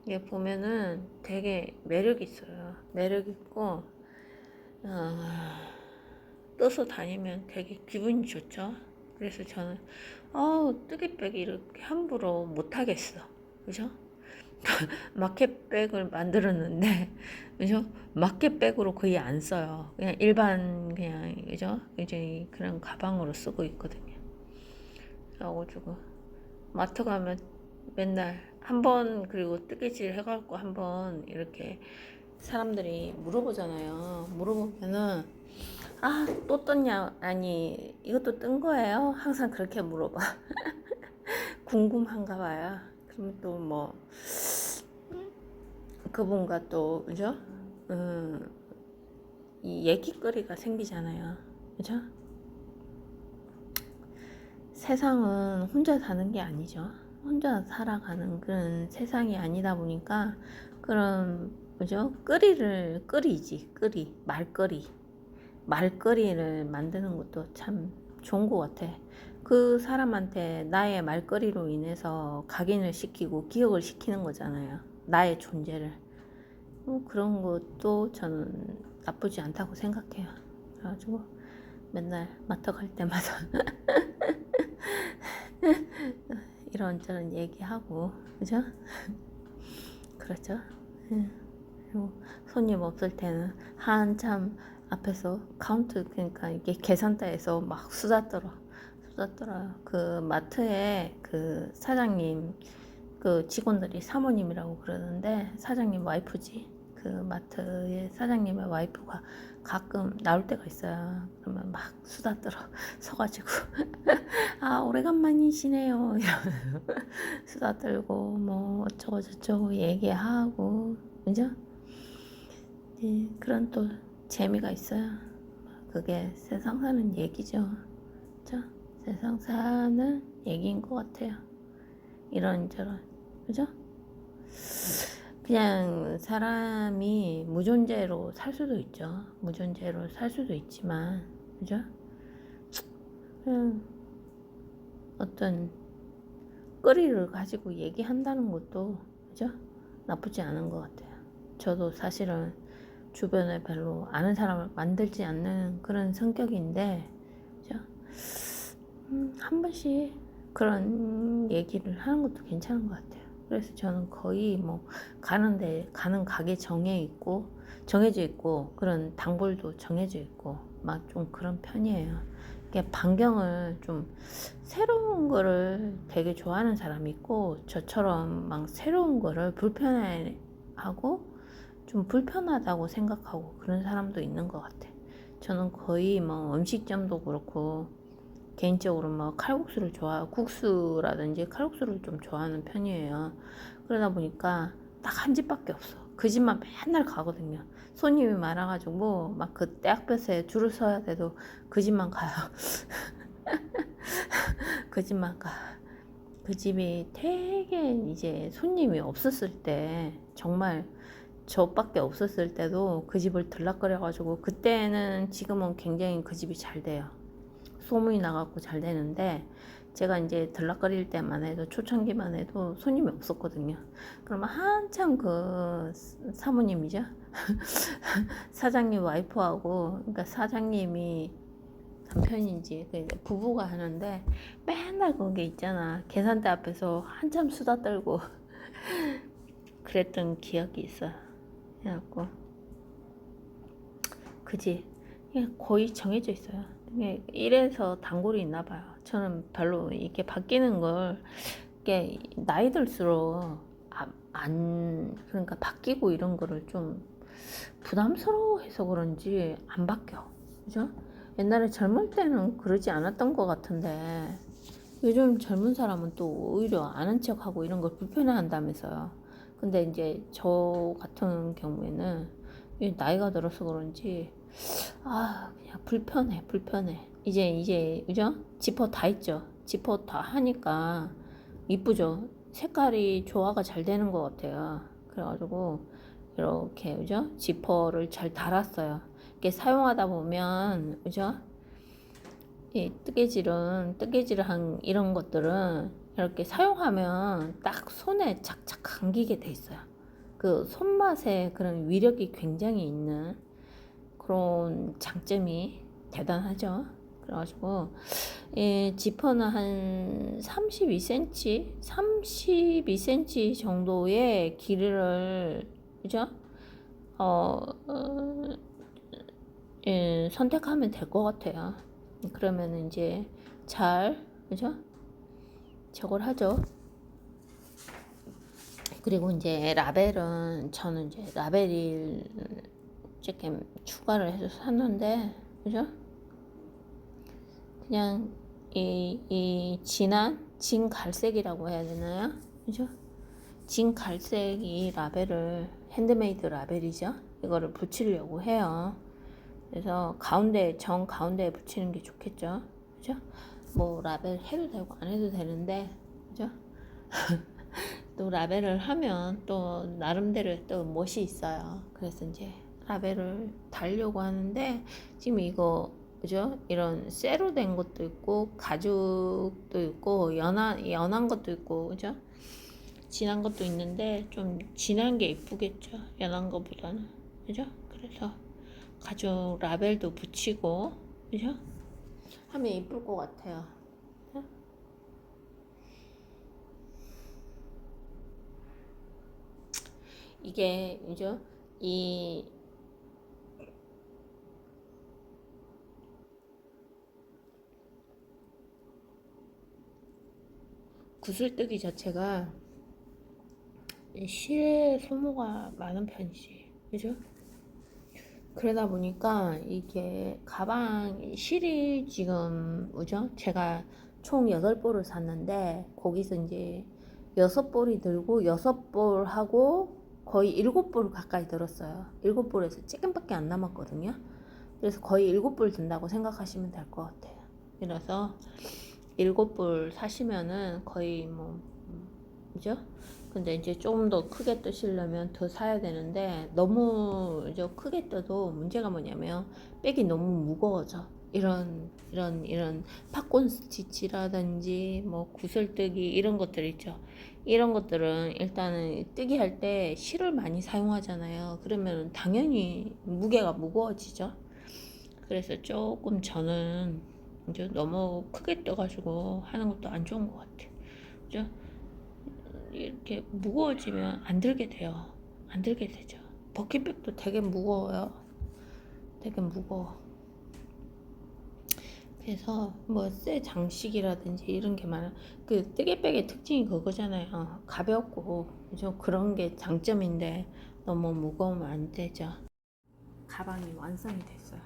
이게 보면은 되게 매력 있어요. 매력 있고 떠서 다니면 되게 기분이 좋죠. 그래서 저는 뜨개백 이렇게 함부로 못 하겠어. 그죠? 마켓백을 만들었는데, 그죠? 마켓백으로 거의 안 써요. 그냥 일반, 그냥, 그죠? 이제 그런 가방으로 쓰고 있거든요. 그래가지고, 마트 가면 맨날 한 번, 그리고 뜨개질 해갖고 한 번 이렇게 사람들이 물어보잖아요. 물어보면은, 또 떴냐? 아니, 이것도 뜬 거예요? 항상 그렇게 물어봐. 궁금한가 봐요. 그러면 또 뭐, 그분과 또 그죠? 이 얘기거리가 생기잖아요. 그죠? 세상은 혼자 사는 게 아니죠. 혼자 살아가는 그런 세상이 아니다 보니까 그런 그죠? 말거리를 만드는 것도 참 좋은 것 같아. 그 사람한테 나의 말거리로 인해서 각인을 시키고 기억을 시키는 거잖아요. 나의 존재를. 그런 것도 저는 나쁘지 않다고 생각해요. 그래가지고 맨날 마트 갈 때마다 이런저런 얘기하고, 그죠? 그렇죠? 그리고 손님 없을 때는 한참 앞에서 카운트, 그러니까 이게 계산대에서 막 수다 떨어요. 그 마트에 그 사장님, 그 직원들이 사모님이라고 그러는데 사장님 와이프지. 그 마트의 사장님의 와이프가 가끔 나올 때가 있어요. 그러면 막 수다 떨어 서가지고 오래간만이시네요 이러면서 수다 떨고 뭐 어쩌고 저쩌고 얘기하고 그죠? 네, 그런 또 재미가 있어요. 그게 세상 사는 얘기죠. 그죠? 세상 사는 얘기인 것 같아요. 이런저런 그죠? 그냥 사람이 무존재로 살 수도 있죠. 무존재로 살 수도 있지만, 그죠? 그냥 어떤 거리를 가지고 얘기한다는 것도, 그죠? 나쁘지 않은 것 같아요. 저도 사실은 주변에 별로 아는 사람을 만들지 않는 그런 성격인데, 그죠? 한 번씩 그런 얘기를 하는 것도 괜찮은 것 같아요. 그래서 저는 거의 뭐 가는 가게 정해져 있고 그런 단골도 정해져 있고 막 좀 그런 편이에요. 이게 반경을 좀 새로운 거를 되게 좋아하는 사람이 있고 저처럼 막 새로운 거를 불편해하고 좀 불편하다고 생각하고 그런 사람도 있는 것 같아. 저는 거의 뭐 음식점도 그렇고 개인적으로 뭐 국수라든지 칼국수를 좀 좋아하는 편이에요. 그러다 보니까 딱 한 집밖에 없어. 그 집만 맨날 가거든요. 손님이 많아가지고 막 그 대학볕에 줄을 서야 돼도 그 집만 가요. 그 집만 가. 그 집이 되게 이제 손님이 없었을 때 정말 저밖에 없었을 때도 그 집을 들락거려가지고 그때는 지금은 굉장히 그 집이 잘 돼요. 소문이 나갖고 잘 되는데 제가 이제 들락거릴 때만 해도 초창기만 해도 손님이 없었거든요. 그러면 한참 그 사모님이죠. 사장님 와이프하고 그러니까 사장님이 남편인지 부부가 하는데 맨날 거기 있잖아. 계산대 앞에서 한참 수다 떨고 그랬던 기억이 있어. 그래갖고 그지? 이게 거의 정해져 있어요. 이게 이래서 단골이 있나 봐요. 저는 별로 이게 바뀌는 걸 이게 나이 들수록 그러니까 바뀌고 이런 거를 좀 부담스러워해서 그런지 안 바뀌어. 그죠? 옛날에 젊을 때는 그러지 않았던 것 같은데 요즘 젊은 사람은 또 오히려 아는 척하고 이런 걸 불편해 한다면서요. 근데 이제 저 같은 경우에는 나이가 들어서 그런지 그냥 불편해. 이제 그죠? 지퍼 다 있죠. 지퍼 다 하니까 이쁘죠. 색깔이 조화가 잘 되는 것 같아요. 그래가지고 이렇게 그죠? 지퍼를 잘 달았어요. 이렇게 사용하다 보면 그죠? 이 뜨개질한 이런 것들은 이렇게 사용하면 딱 손에 착착 감기게 돼 있어요. 그 손맛에 그런 위력이 굉장히 있는 그런 장점이 대단하죠. 그래가지고 지퍼는 한 32cm 정도의 길이를 그죠? 어, 어, 선택하면 될 것 같아요. 그러면 이제 잘 그죠? 저걸 하죠. 그리고 이제 라벨은 저는 이제 라벨을 조금 추가를 해서 샀는데 그죠? 그냥 이 진 갈색이라고 해야 되나요? 그죠? 진 갈색이 라벨을 핸드메이드 라벨이죠. 이거를 붙이려고 해요. 그래서 정 가운데에 붙이는 게 좋겠죠. 그죠? 뭐 라벨 해도 되고 안 해도 되는데 그죠? 또 라벨을 하면 또 나름대로 또 멋이 있어요. 그래서 이제 라벨을 달려고 하는데 지금 이거 그죠? 이런 쇠로 된 것도 있고 가죽도 있고 연한 것도 있고 그죠? 진한 것도 있는데 좀 진한 게 이쁘겠죠? 연한 것보다는 그죠? 그래서 가죽 라벨도 붙이고 그죠? 하면 이쁠 것 같아요. 이게 그죠? 이 구슬뜨기 자체가 실에 소모가 많은 편이지, 그죠? 그러다 보니까 이게 가방 실이 지금 그죠? 제가 총 8볼을 샀는데 거기서 이제 6볼이 들고 6볼 하고 거의 7볼 가까이 들었어요. 7볼에서 조금밖에 안 남았거든요. 그래서 거의 7볼 든다고 생각하시면 될 것 같아요. 그래서 7볼 사시면은 거의 뭐 그죠? 근데 이제 조금 더 크게 뜨시려면 더 사야 되는데 너무 이제 크게 떠도 문제가 뭐냐면 백이 너무 무거워져. 이런 팝콘 스티치라든지 뭐 구슬뜨기 이런 것들 있죠. 이런 것들은 일단은 뜨기 할 때 실을 많이 사용하잖아요. 그러면 당연히 무게가 무거워지죠. 그래서 조금 저는 이제 너무 크게 떠가지고 하는 것도 안 좋은 것 같아요. 그죠? 이렇게 무거워지면 안 들게 돼요. 안 들게 되죠. 버킷백도 되게 무거워요. 되게 무거워. 그래서 뭐 쇠 장식이라든지 이런 게 많아. 그 뜨개백의 특징이 그거잖아요. 가볍고 그죠? 그런 게 장점인데 너무 무거우면 안 되죠. 가방이 완성이 됐어요.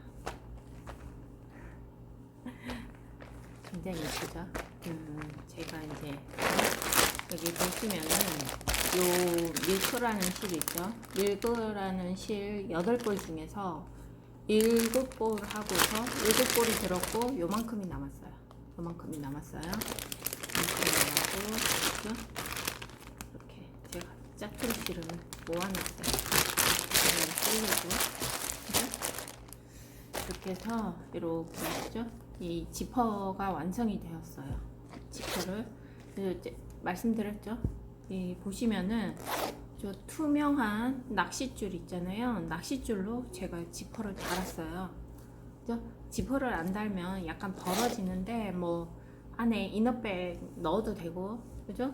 굉장히 예쁘죠? 제가 이제 여기 보시면은 요 밀크라는 실 있죠? 밀크라는 실 8볼 중에서 7볼 하고서 7볼이 들었고 요만큼이 남았어요. 요만큼이 남았어요. 요만큼이 남았고 그죠? 이렇게 제가 짜투리 실을 모아놨어요. 이걸 쓰려고 이렇게 해서 이렇게 그죠? 이 지퍼가 완성이 되었어요. 지퍼를 말씀드렸죠. 이 보시면은 저 투명한 낚싯줄 있잖아요. 낚싯줄로 제가 지퍼를 달았어요. 그죠? 지퍼를 안 달면 약간 벌어지는데 뭐 안에 이너백 넣어도 되고 그죠?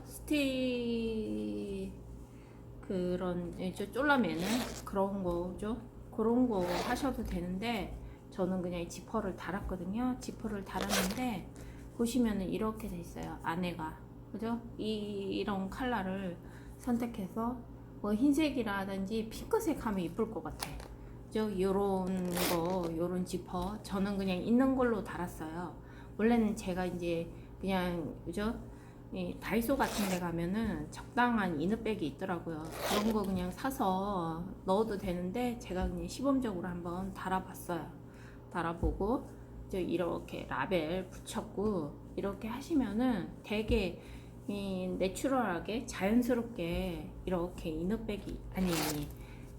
그런 이제 쫄라매는 그런 거죠. 그런 거 하셔도 되는데 저는 그냥 지퍼를 달았거든요. 지퍼를 달았는데 보시면은 이렇게 돼 있어요. 안에가 그죠? 이런 컬러를 선택해서 뭐 흰색이라든지 핑크색 하면 이쁠 것 같아. 그죠? 요런 거, 요런 지퍼 저는 그냥 있는 걸로 달았어요. 원래는 제가 이제 그냥 그죠? 이 다이소 같은 데 가면은 적당한 이너백이 있더라고요. 그런 거 그냥 사서 넣어도 되는데 제가 그냥 시범적으로 한번 달아봤어요. 달아보고 이제 이렇게 라벨 붙였고 이렇게 하시면은 되게 이 내추럴하게 자연스럽게 이렇게 이너백이 아니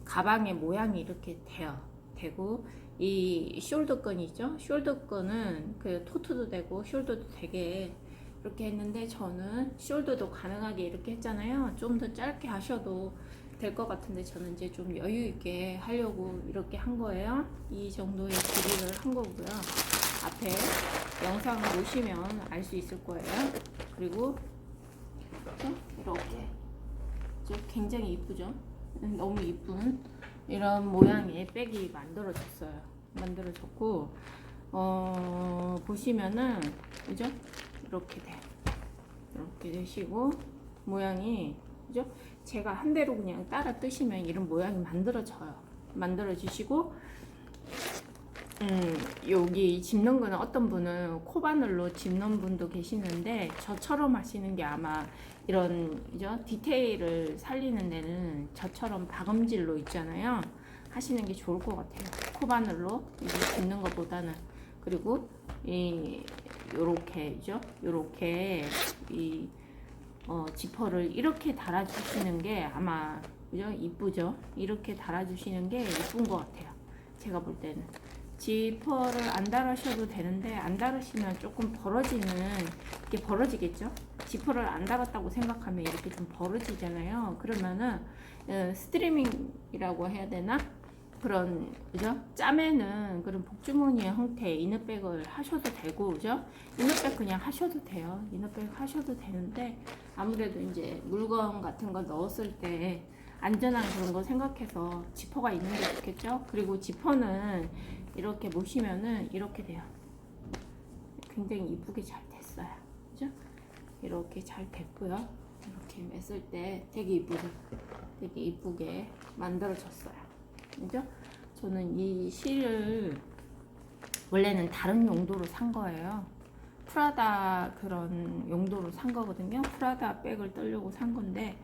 가방의 모양이 이렇게 돼요. 되고 이 숄더끈이죠. 숄더끈은 그 토트도 되고 숄더도 되게 이렇게 했는데 저는 숄더도 가능하게 이렇게 했잖아요. 좀 더 짧게 하셔도 될 것 같은데 저는 이제 좀 여유 있게 하려고 이렇게 한 거예요. 이 정도의 길이를 한 거고요. 앞에 영상 보시면 알 수 있을 거예요. 그리고 이렇게 굉장히 이쁘죠? 너무 이쁜 이런 모양의 백이 만들어졌어요. 만들어졌고 보시면은 그죠? 이렇게 돼. 이렇게 되시고 모양이 그죠? 제가 한 대로 그냥 따라 뜨시면 이런 모양이 만들어져요. 만들어지시고 여기 집는 거는 어떤 분은 코바늘로 집는 분도 계시는데 저처럼 하시는 게 아마 이런 그죠? 디테일을 살리는 데는 저처럼 박음질로 있잖아요. 하시는 게 좋을 것 같아요. 코바늘로 이제 집는 것보다는. 그리고 이 요렇게죠. 요렇게 이 지퍼를 이렇게 달아주시는 게 아마 그죠? 이쁘죠? 이렇게 달아주시는 게 이쁜 것 같아요. 제가 볼 때는 지퍼를 안 달으셔도 되는데 안 달으시면 조금 벌어지는 이게 벌어지겠죠? 지퍼를 안 달았다고 생각하면 이렇게 좀 벌어지잖아요. 그러면은 스트리밍이라고 해야 되나? 그런 그죠? 짜매는 그런 복주머니의 형태의 이너백을 하셔도 되고 그죠? 이너백 그냥 하셔도 돼요. 이너백 하셔도 되는데 아무래도 이제 물건 같은 거 넣었을 때 안전한 그런 거 생각해서 지퍼가 있는 게 좋겠죠? 그리고 지퍼는 이렇게 보시면은 이렇게 돼요. 굉장히 이쁘게 잘 됐어요. 그죠? 이렇게 잘 됐고요. 이렇게 맸을 때 되게 이쁘죠? 되게 이쁘게 만들어졌어요. 그죠? 저는 이 실을 원래는 다른 용도로 산 거예요. 프라다 그런 용도로 산 거거든요. 프라다 백을 떨려고 산 건데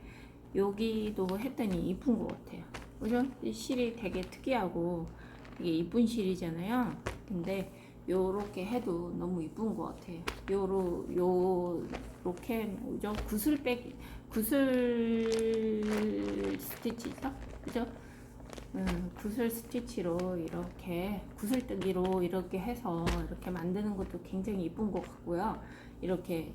여기도 했더니 이쁜 것 같아요. 그죠? 이 실이 되게 특이하고 되게 이쁜 실이잖아요. 근데 요렇게 해도 너무 이쁜 것 같아요. 요렇게 그죠? 구슬백 구슬 스티치죠? 그죠? 구슬 스티치로 이렇게 구슬뜨기로 이렇게 해서 이렇게 만드는 것도 굉장히 이쁜 것 같고요. 이렇게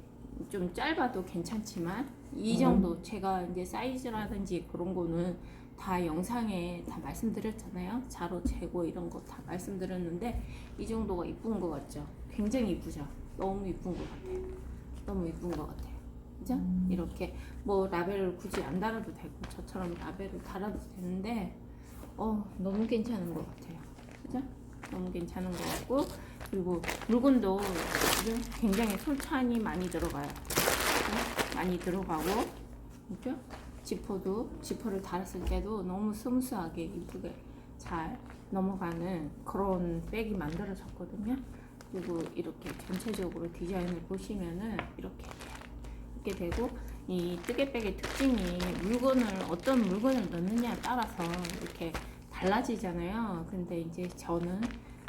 좀 짧아도 괜찮지만 이 정도 제가 이제 사이즈라든지 그런 거는 다 영상에 다 말씀드렸잖아요. 자로 재고 이런 거 다 말씀드렸는데 이 정도가 이쁜 것 같죠? 굉장히 이쁘죠? 너무 이쁜 것 같아요. 너무 이쁜 것 같아요. 그죠? 이렇게 뭐 라벨을 굳이 안 달아도 되고 저처럼 라벨을 달아도 되는데 너무 괜찮은 것 같아요. 그죠? 너무 괜찮은 것 같고 그리고 물건도 굉장히 솔찬이 많이 들어가요. 그죠? 많이 들어가고 그죠? 지퍼를 달았을 때도 너무 스무스하게 이쁘게 잘 넘어가는 그런 백이 만들어졌거든요. 그리고 이렇게 전체적으로 디자인을 보시면은 이렇게 되고 이 뜨개백의 특징이 어떤 물건을 넣느냐에 따라서 이렇게 달라지잖아요. 근데 이제 저는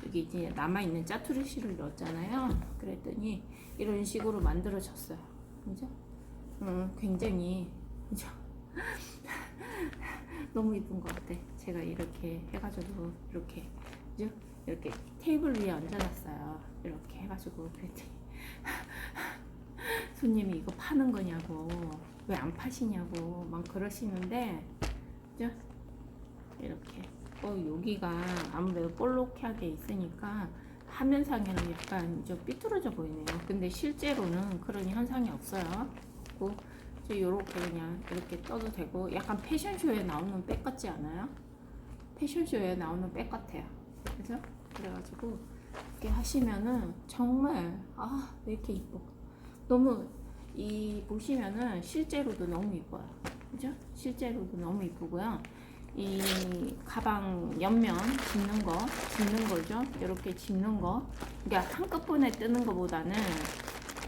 여기 이제 남아있는 짜투리 실을 넣었잖아요. 그랬더니 이런 식으로 만들어졌어요. 그죠? 굉장히 그죠? 너무 이쁜 것 같아. 제가 이렇게 해가지고 이렇게 그죠? 이렇게 테이블 위에 얹어놨어요. 이렇게 해가지고 그랬더니 손님이 이거 파는 거냐고 왜 안 파시냐고 막 그러시는데 그죠? 이렇게 여기가 아무래도 볼록하게 있으니까 화면상에는 약간 좀 삐뚤어져 보이네요. 근데 실제로는 그런 현상이 없어요. 요렇게 그냥 이렇게 떠도 되고, 약간 패션쇼에 나오는 백 같지 않아요? 패션쇼에 나오는 백 같아요. 그죠? 그래가지고 이렇게 하시면은 정말 왜 이렇게 이뻐. 너무 이 보시면은 실제로도 너무 이뻐요. 그죠? 실제로도 너무 이쁘고요. 이 가방 옆면 짚는 거죠. 이렇게 짚는 거. 그러니까 한꺼번에 뜨는 거보다는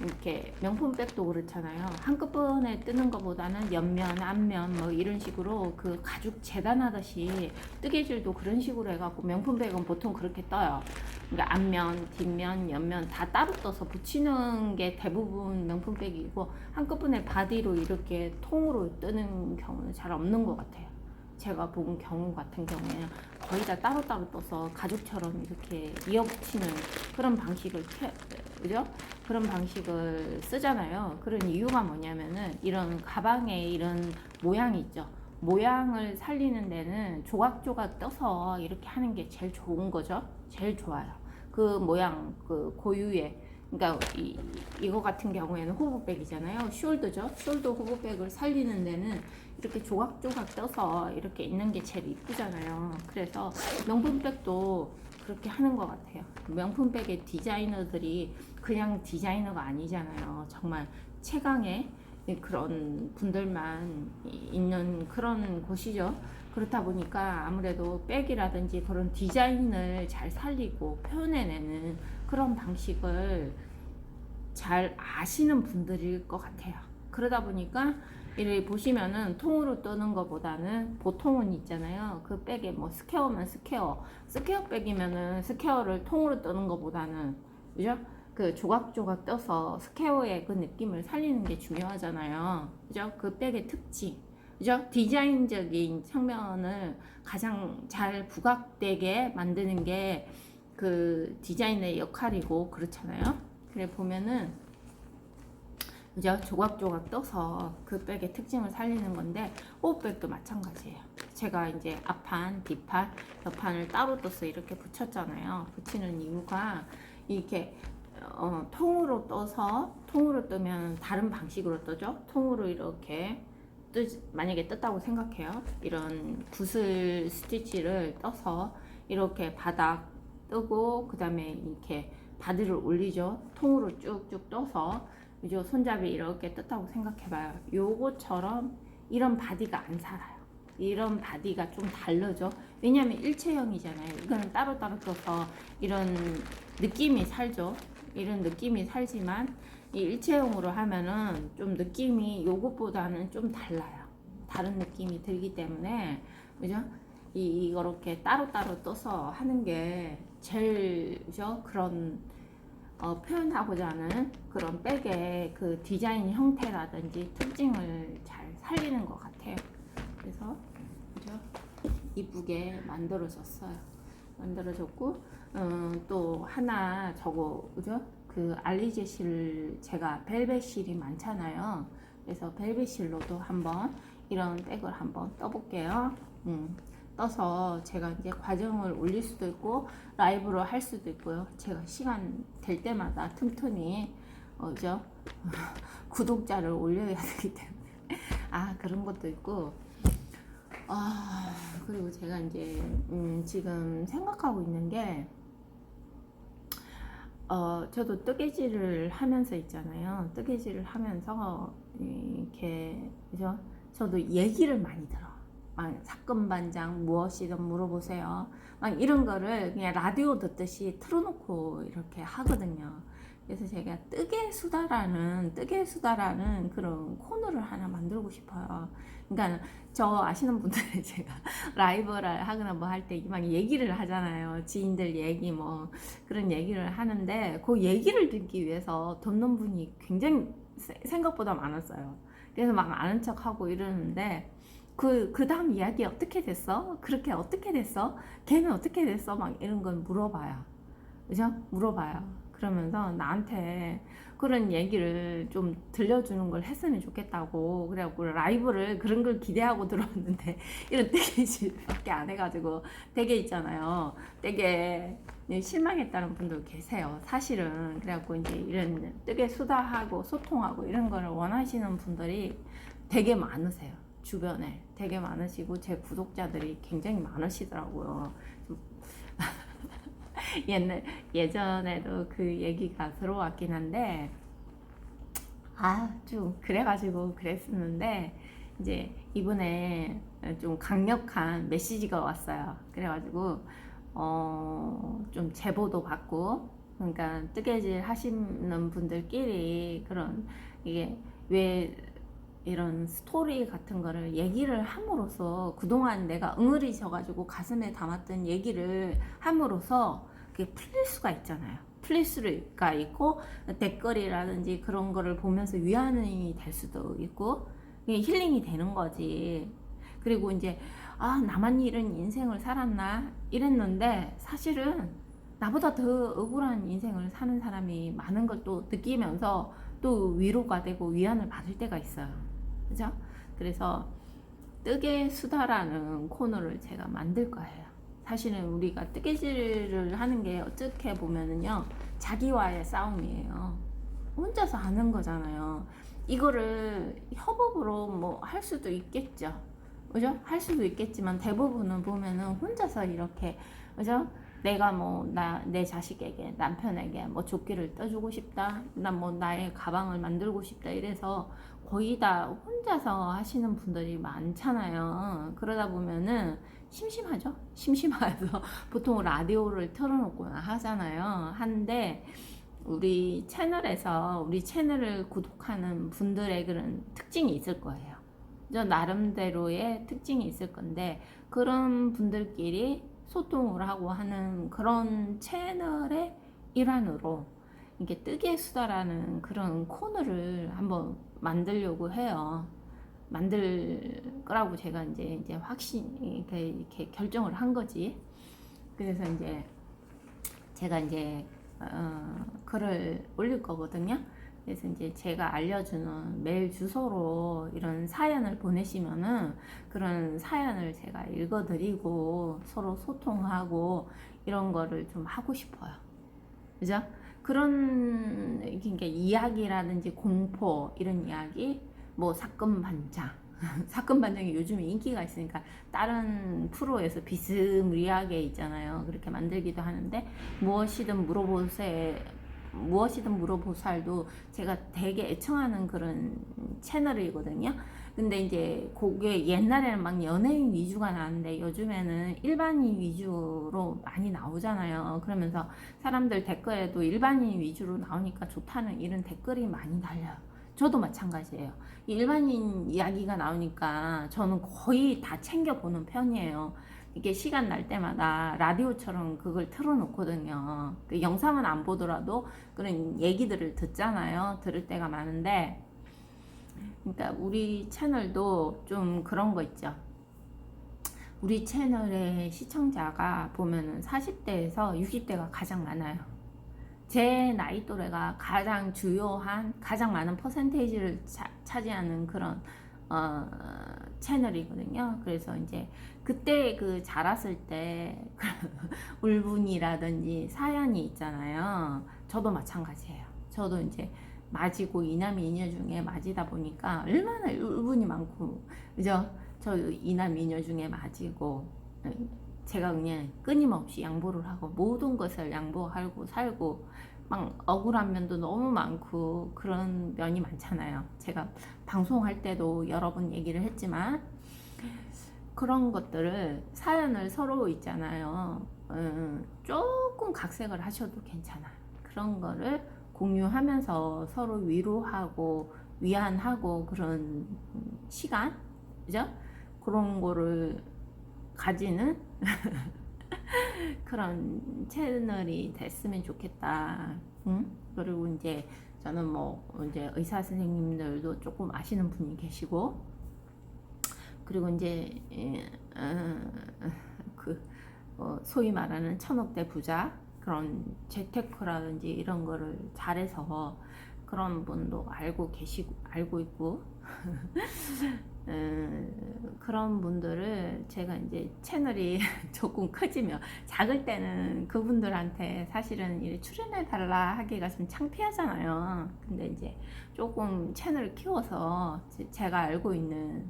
이렇게 명품백도 그렇잖아요. 한꺼번에 뜨는 것보다는 옆면, 앞면 뭐 이런 식으로 그 가죽 재단하듯이 뜨개질도 그런 식으로 해갖고 명품백은 보통 그렇게 떠요. 그러니까 앞면, 뒷면, 옆면 다 따로 떠서 붙이는 게 대부분 명품백이고, 한꺼번에 바디로 이렇게 통으로 뜨는 경우는 잘 없는 것 같아요. 제가 본 경우 같은 경우에는 거의 다 따로따로 떠서 가죽처럼 이렇게 이어붙이는 그런 방식을 그죠? 그런 방식을 쓰잖아요. 그런 이유가 뭐냐면은 이런 가방에 이런 모양이 있죠. 모양을 살리는 데는 조각조각 떠서 이렇게 하는 게 제일 좋은 거죠. 제일 좋아요. 그 모양, 그 고유의, 그러니까 이거 같은 경우에는 후보백이잖아요. 숄더죠. 숄더 후보백을 살리는 데는 이렇게 조각조각 떠서 이렇게 있는 게 제일 이쁘잖아요. 그래서 명품백도 그렇게 하는 것 같아요. 명품백의 디자이너들이 그냥 디자이너가 아니잖아요. 정말 최강의 그런 분들만 있는 그런 곳이죠. 그렇다 보니까 아무래도 백이라든지 그런 디자인을 잘 살리고 표현해내는 그런 방식을 잘 아시는 분들일 것 같아요. 그러다 보니까 이렇게 보시면은 통으로 뜨는 것보다는 보통은 있잖아요. 그 백에 뭐 스퀘어면 스퀘어 백이면은 스퀘어를 통으로 뜨는 것보다는, 그죠? 그 조각조각 떠서 스퀘어의 그 느낌을 살리는 게 중요하잖아요. 그죠? 그 백의 특징. 그죠? 디자인적인 측면을 가장 잘 부각되게 만드는 게 그 디자인의 역할이고, 그렇잖아요. 그래 보면은, 그죠? 조각조각 떠서 그 백의 특징을 살리는 건데, 호흡백도 마찬가지예요. 제가 이제 앞판, 뒷판, 옆판을 따로 떠서 이렇게 붙였잖아요. 붙이는 이유가 이렇게 통으로 떠서, 통으로 뜨면 다른 방식으로 떠죠. 통으로 이렇게 만약에 떴다고 생각해요. 이런 구슬 스티치를 떠서 이렇게 바닥 뜨고, 그 다음에 이렇게 바디를 올리죠. 통으로 쭉쭉 떠서, 그죠? 손잡이 이렇게 떴다고 생각해봐요. 요거처럼 이런 바디가 안 살아요. 이런 바디가 좀 다르죠. 왜냐면 일체형이잖아요. 이거는 따로따로 떠서 이런 느낌이 살죠. 이런 느낌이 살지만 이 일체형으로 하면은 좀 느낌이 요것보다는 좀 달라요. 다른 느낌이 들기 때문에, 그죠? 이렇게 따로따로 떠서 하는 게 제일, 그죠? 그런 표현하고자 하는 그런 백의 그 디자인 형태라든지 특징을 잘 살리는 것 같아요. 그래서, 그죠? 이쁘게 만들어졌어요. 만들어졌고, 또 하나 저거, 그죠? 그 알리제실, 제가 벨벳실이 많잖아요. 그래서 벨벳실로도 한번 이런 백을 한번 떠볼게요. 떠서 제가 이제 과정을 올릴 수도 있고 라이브로 할 수도 있고요. 제가 시간 될 때마다 틈틈이 그죠? 구독자를 올려야 되기 때문에 그런 것도 있고, 그리고 제가 이제 지금 생각하고 있는 게, 저도 뜨개질을 하면서 있잖아요. 뜨개질을 하면서 이렇게, 그죠? 저도 얘기를 많이 들어. 막 사건반장 무엇이든 물어보세요. 막 이런 거를 그냥 라디오 듣듯이 틀어놓고 이렇게 하거든요. 그래서 제가 뜨개수다라는 그런 코너를 하나 만들고 싶어요. 그러니까 저 아시는 분들은 제가 라이브를 하거나 뭐 할 때 막 얘기를 하잖아요. 지인들 얘기 뭐 그런 얘기를 하는데, 그 얘기를 듣기 위해서 듣는 분이 굉장히 생각보다 많았어요. 그래서 막 아는 척하고 이러는데, 그 다음 이야기 어떻게 됐어? 그렇게 어떻게 됐어? 걔는 어떻게 됐어? 막 이런 건 물어봐요. 그죠? 물어봐요. 그러면서 나한테 그런 얘기를 좀 들려주는 걸 했으면 좋겠다고. 그래갖고 라이브를 그런 걸 기대하고 들었는데, 이런 뜨개질밖에 안 해가지고 되게 있잖아요. 되게 실망했다는 분도 계세요. 사실은. 그래갖고 이제 이런 뜨개 수다하고 소통하고 이런 거를 원하시는 분들이 되게 많으세요. 주변에 되게 많으시고 제 구독자들이 굉장히 많으시더라고요. 예전에도 그 얘기가 들어왔긴 한데 좀 그래가지고 그랬었는데 이제 이번에 좀 강력한 메시지가 왔어요. 그래가지고 좀 제보도 받고, 그러니까 뜨개질 하시는 분들끼리 그런 이게 왜 이런 스토리 같은 거를 얘기를 함으로써 그동안 내가 응어리져가지고 가슴에 담았던 얘기를 함으로써 그게 풀릴 수가 있잖아요. 풀릴 수가 있고 댓글이라든지 그런 거를 보면서 위안이 될 수도 있고 힐링이 되는 거지. 그리고 이제 나만 이런 인생을 살았나 이랬는데 사실은 나보다 더 억울한 인생을 사는 사람이 많은 걸 또 느끼면서 또 위로가 되고 위안을 받을 때가 있어요. 그죠? 그래서 뜨개 수다라는 코너를 제가 만들 거예요. 사실은 우리가 뜨개질을 하는 게 어떻게 보면은요, 자기와의 싸움이에요. 혼자서 하는 거잖아요. 이거를 협업으로 뭐 할 수도 있겠죠. 그죠? 할 수도 있겠지만 대부분은 보면은 혼자서 이렇게, 그죠? 내가 뭐 내 자식에게, 남편에게 뭐 조끼를 떠주고 싶다, 난 뭐 나의 가방을 만들고 싶다 이래서 거의 다 혼자서 하시는 분들이 많잖아요. 그러다 보면은 심심하죠? 심심해서 보통 라디오를 틀어놓거나 하잖아요. 한데 우리 채널에서 우리 채널을 구독하는 분들의 그런 특징이 있을 거예요. 저 나름대로의 특징이 있을 건데 그런 분들끼리 소통을 하고 하는 그런 채널의 일환으로 이게 뜨개 수다라는 그런 코너를 한번 만들려고 해요. 만들 거라고 제가 이제 확신 이렇게 결정을 한 거지. 그래서 이제 제가 이제 글을 올릴 거거든요. 그래서 이제 제가 알려주는 메일 주소로 이런 사연을 보내시면은 그런 사연을 제가 읽어드리고 서로 소통하고 이런 거를 좀 하고 싶어요. 그죠? 그런 그러니까 이야기라든지 공포 이런 이야기, 뭐 사건 반장 사건 반장이 요즘에 인기가 있으니까 다른 프로에서 비스무리하게 있잖아요. 그렇게 만들기도 하는데 무엇이든 물어보살도 제가 되게 애청하는 그런 채널이거든요. 근데 이제 그게 옛날에는 막 연예인 위주가 나왔는데 요즘에는 일반인 위주로 많이 나오잖아요. 그러면서 사람들 댓글에도 일반인 위주로 나오니까 좋다는 이런 댓글이 많이 달려요. 저도 마찬가지예요. 일반인 이야기가 나오니까 저는 거의 다 챙겨보는 편이에요. 이게 시간 날 때마다 라디오처럼 그걸 틀어놓거든요. 그 영상은 안 보더라도 그런 얘기들을 듣잖아요. 들을 때가 많은데, 그러니까 우리 채널도 좀 그런 거 있죠. 우리 채널의 시청자가 보면은 40대에서 60대가 가장 많아요. 제 나이 또래가 가장 주요한, 가장 많은 퍼센테이지를 차지하는 그런 채널이거든요. 그래서 이제 그때 그 자랐을 때 울분이라든지 사연이 있잖아요. 저도 마찬가지예요. 저도 이제 맞이고 이남 이녀 중에 맞이다 보니까 얼마나 울분이 많고, 그죠? 저 이남 이녀 중에 맞이고 제가 그냥 끊임없이 양보를 하고 모든 것을 양보하고 살고 막 억울한 면도 너무 많고 그런 면이 많잖아요. 제가 방송할 때도 여러 번 얘기를 했지만 그런 것들을 사연을 서로 있잖아요. 조금 각색을 하셔도 괜찮아. 그런 거를 공유하면서 서로 위로하고 위안하고 그런 시간, 그죠? 그런 거를 가지는 그런 채널이 됐으면 좋겠다. 응? 그리고 이제 저는 뭐 이제 의사 선생님들도 조금 아시는 분이 계시고, 그리고 이제 그 소위 말하는 천억대 부자 그런 재테크라든지 이런 거를 잘해서 그런 분도 알고 있고 그런 분들을 제가 이제 채널이 조금 커지면, 작을 때는 그분들한테 사실은 이렇게 출연해 달라 하기가 좀 창피하잖아요. 근데 이제 조금 채널을 키워서 제가 알고 있는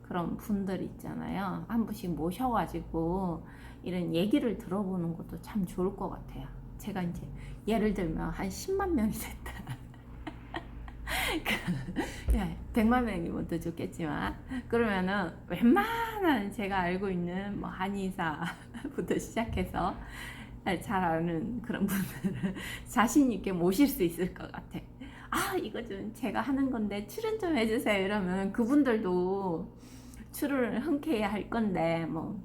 그런 분들 있잖아요. 한 분씩 모셔가지고 이런 얘기를 들어보는 것도 참 좋을 것 같아요. 제가 이제 예를 들면 한 10만 명이 됐다. 100만 명이 못 좋겠지만, 그러면은 웬만한 제가 알고 있는 뭐 한의사부터 시작해서 잘 아는 그런 분들을 자신 있게 모실 수 있을 것 같아. 아, 이거 좀 제가 하는 건데 출연 좀 해주세요 이러면 그분들도 출연을 흔쾌히 할 건데, 뭐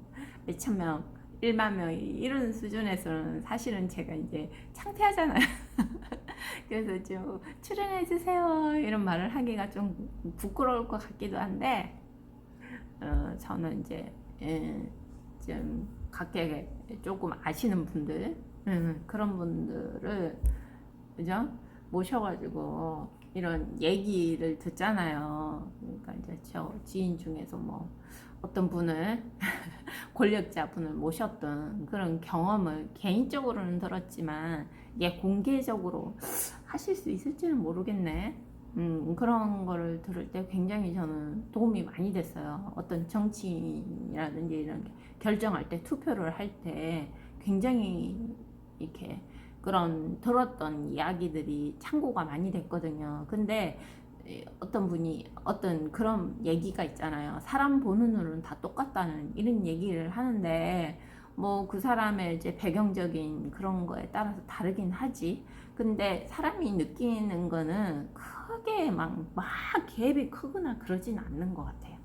몇천 명, 1만 명 이런 수준에서는 사실은 제가 이제 창피하잖아요. 그래서 좀 출연해주세요 이런 말을 하기가 좀 부끄러울 것 같기도 한데, 저는 이제 좀 각계 조금 아시는 분들, 그런 분들을 그죠? 모셔가지고 이런 얘기를 듣잖아요. 그러니까 이제 저 지인 중에서 뭐 어떤 분을 권력자분을 모셨던 그런 경험을 개인적으로는 들었지만, 이게 공개적으로 하실 수 있을지는 모르겠네. 그런 거를 들을 때 굉장히 저는 도움이 많이 됐어요. 어떤 정치인이라든지 이런 결정할 때, 투표를 할 때 굉장히 이렇게 그런 들었던 이야기들이 참고가 많이 됐거든요. 근데 어떤 분이 어떤 그런 얘기가 있잖아요. 사람 보는 눈은 다 똑같다는 이런 얘기를 하는데, 뭐 그 사람의 이제 배경적인 그런 거에 따라서 다르긴 하지. 근데 사람이 느끼는 거는 크게 막 갭이 크거나 그러진 않는 것 같아요.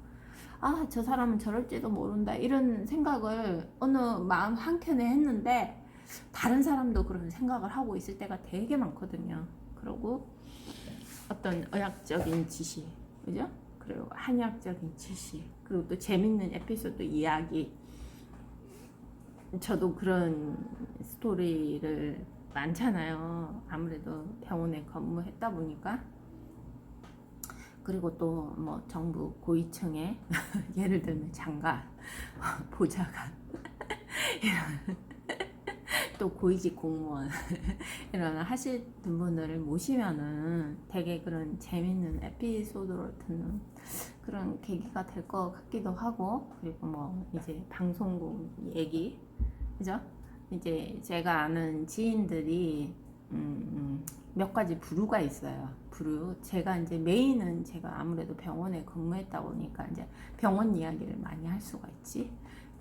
아, 저 사람은 저럴지도 모른다 이런 생각을 어느 마음 한켠에 했는데, 다른 사람도 그런 생각을 하고 있을 때가 되게 많거든요. 그리고 어떤 의학적인 지식, 그죠? 그리고 한의학적인 지식, 그리고 또 재밌는 에피소드 이야기. 저도 그런 스토리를 많잖아요. 아무래도 병원에 근무했다 보니까. 그리고 또 뭐 정부 고위층에 예를 들면 장관, 보좌관, 또 고위직 공무원 이런 하시는 분들을 모시면은 되게 그런 재밌는 에피소드를 듣는 그런 계기가 될 것 같기도 하고, 그리고 뭐 이제 방송국 얘기, 그죠? 이제 제가 아는 지인들이 몇 가지 부류가 있어요. 부류. 제가 이제 메인은 제가 아무래도 병원에 근무했다 보니까 이제 병원 이야기를 많이 할 수가 있지.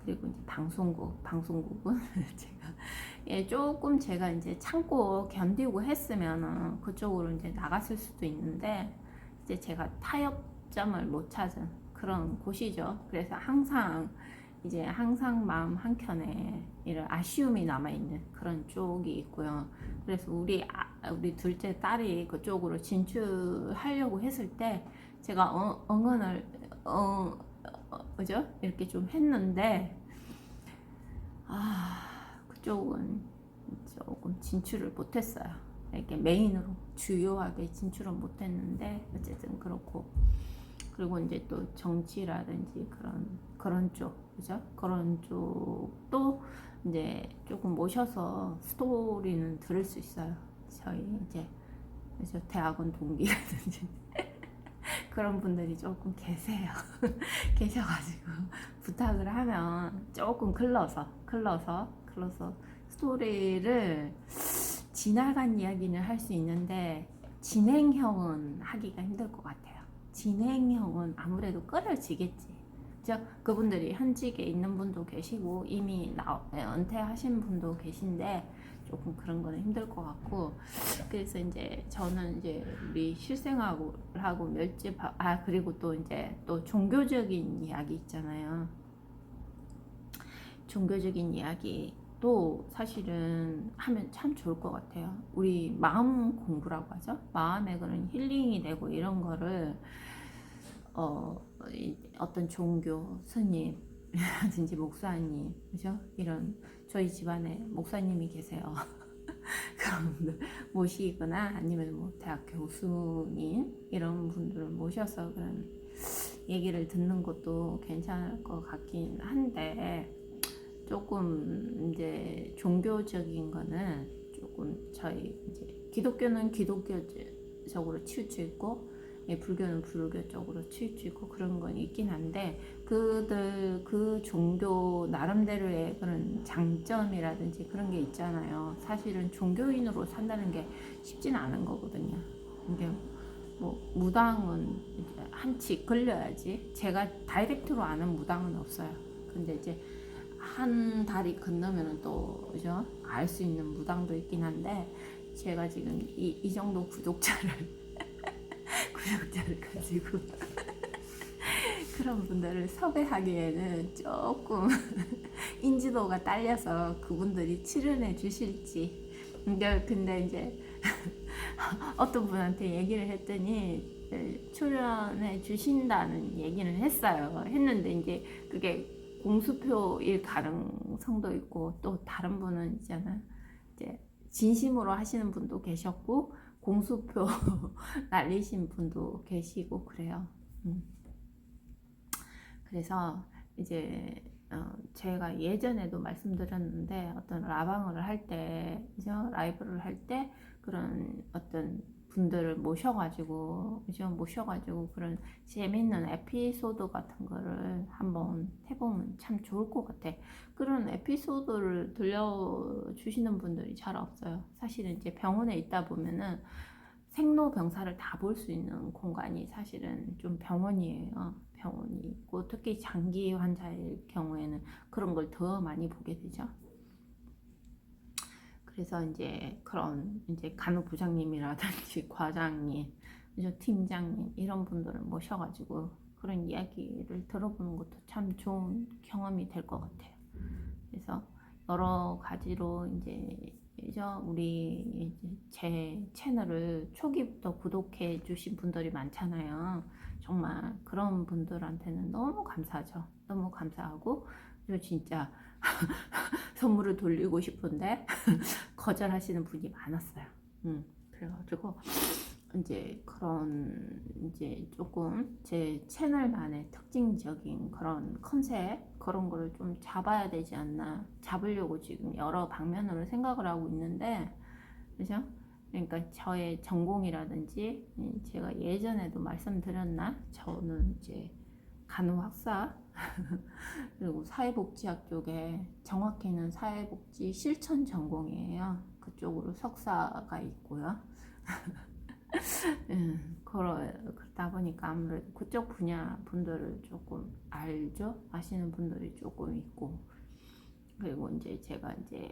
그리고 이제 방송국은 제가 조금 제가 이제 참고 견디고 했으면은 그쪽으로 이제 나갔을 수도 있는데, 이제 제가 타협점을 못 찾은 그런 곳이죠. 그래서 항상 마음 한켠에 이런 아쉬움이 남아있는 그런 쪽이 있고요. 그래서 우리 둘째 딸이 그쪽으로 진출하려고 했을 때 제가 응원을 그죠? 이렇게 좀 했는데, 그쪽은 조금 진출을 못했어요. 이렇게 메인으로 주요하게 진출은 못했는데 어쨌든 그렇고, 그리고 이제 또 정치라든지 그런 쪽, 그죠? 그런 쪽도 이제 조금 모셔서 스토리는 들을 수 있어요. 저희 이제 대학원 동기라든지 그런 분들이 조금 계세요. 계셔가지고 부탁을 하면 조금 클러서 스토리를 지나간 이야기는 할 수 있는데, 진행형은 하기가 힘들 것 같아요. 진행형은 아무래도 끌어지겠지. 그분들이 현직에 있는 분도 계시고 이미 은퇴하신 분도 계신데 조금 그런 거는 힘들 것 같고, 그래서 이제 저는 이제 우리 실생활하고 밀접, 그리고 또 이제 또 종교적인 이야기 있잖아요. 종교적인 이야기 또 사실은 하면 참 좋을 것 같아요. 우리 마음 공부라고 하죠. 마음에 그런 힐링이 되고 이런 거를 어떤 종교 스님이라든지 목사님, 그죠? 이런 저희 집안에 목사님이 계세요. 그런 분들 모시거나 아니면 뭐 대학 교수님 이런 분들을 모셔서 그런 얘기를 듣는 것도 괜찮을 것 같긴 한데, 조금 이제 종교적인 거는 조금 저희 이제 기독교는 기독교적으로 치우쳐 있고, 불교는 불교적으로 치우쳐 있고 그런 건 있긴 한데, 그들 그 종교 나름대로의 그런 장점이라든지 그런 게 있잖아요. 사실은 종교인으로 산다는 게 쉽지는 않은 거거든요. 근데 뭐 무당은 이제 한치 걸려야지. 제가 다이렉트로 아는 무당은 없어요. 근데 이제 한 다리 건너면은 또 그죠? 알 수 있는 무당도 있긴 한데, 제가 지금 이 정도 구독자를 구독자를 가지고 그런 분들을 섭외하기에는 조금 인지도가 딸려서 그분들이 출연해 주실지. 근데 이제 어떤 분한테 얘기를 했더니 출연해 주신다는 얘기는 했어요. 했는데 이제 그게 공수표일 가능성도 있고, 또 다른 분은 있잖아, 이제 진심으로 하시는 분도 계셨고 공수표 날리신 분도 계시고 그래요. 그래서 이제 제가 예전에도 말씀드렸는데, 어떤 라방을 할 때, 그죠? 라이브를 할 때 그런 어떤 분들을 모셔가지고, 그죠? 모셔가지고 그런 재밌는 에피소드 같은 거를 한번 해보면 참 좋을 것 같아. 그런 에피소드를 들려주시는 분들이 잘 없어요. 사실은 이제 병원에 있다 보면은 생로병사를 다 볼 수 있는 공간이 사실은 좀 병원이에요. 병원이 있고, 특히 장기 환자일 경우에는 그런 걸 더 많이 보게 되죠. 그래서 이제 그런 이제 간호부장님이라든지 과장님, 팀장님 이런 분들을 모셔가지고 그런 이야기를 들어보는 것도 참 좋은 경험이 될 것 같아요. 그래서 여러 가지로 이제 우리 제 채널을 초기부터 구독해 주신 분들이 많잖아요. 정말 그런 분들한테는 너무 감사하죠. 너무 감사하고, 그리고 진짜 선물을 돌리고 싶은데 거절하시는 분이 많았어요. 그래가지고 이제 그런 이제 조금 제 채널만의 특징적인 그런 컨셉, 그런 거를 좀 잡아야 되지 않나, 잡으려고 지금 여러 방면으로 생각을 하고 있는데, 그죠? 그러니까 저의 전공이라든지, 제가 예전에도 말씀드렸나, 저는 이제 간호학사 그리고 사회복지학 쪽에, 정확히는 사회복지 실천 전공이에요. 그쪽으로 석사가 있고요. 그러다 보니까 아무래도 그쪽 분야 분들을 조금 알죠? 아시는 분들이 조금 있고, 그리고 이제 제가 이제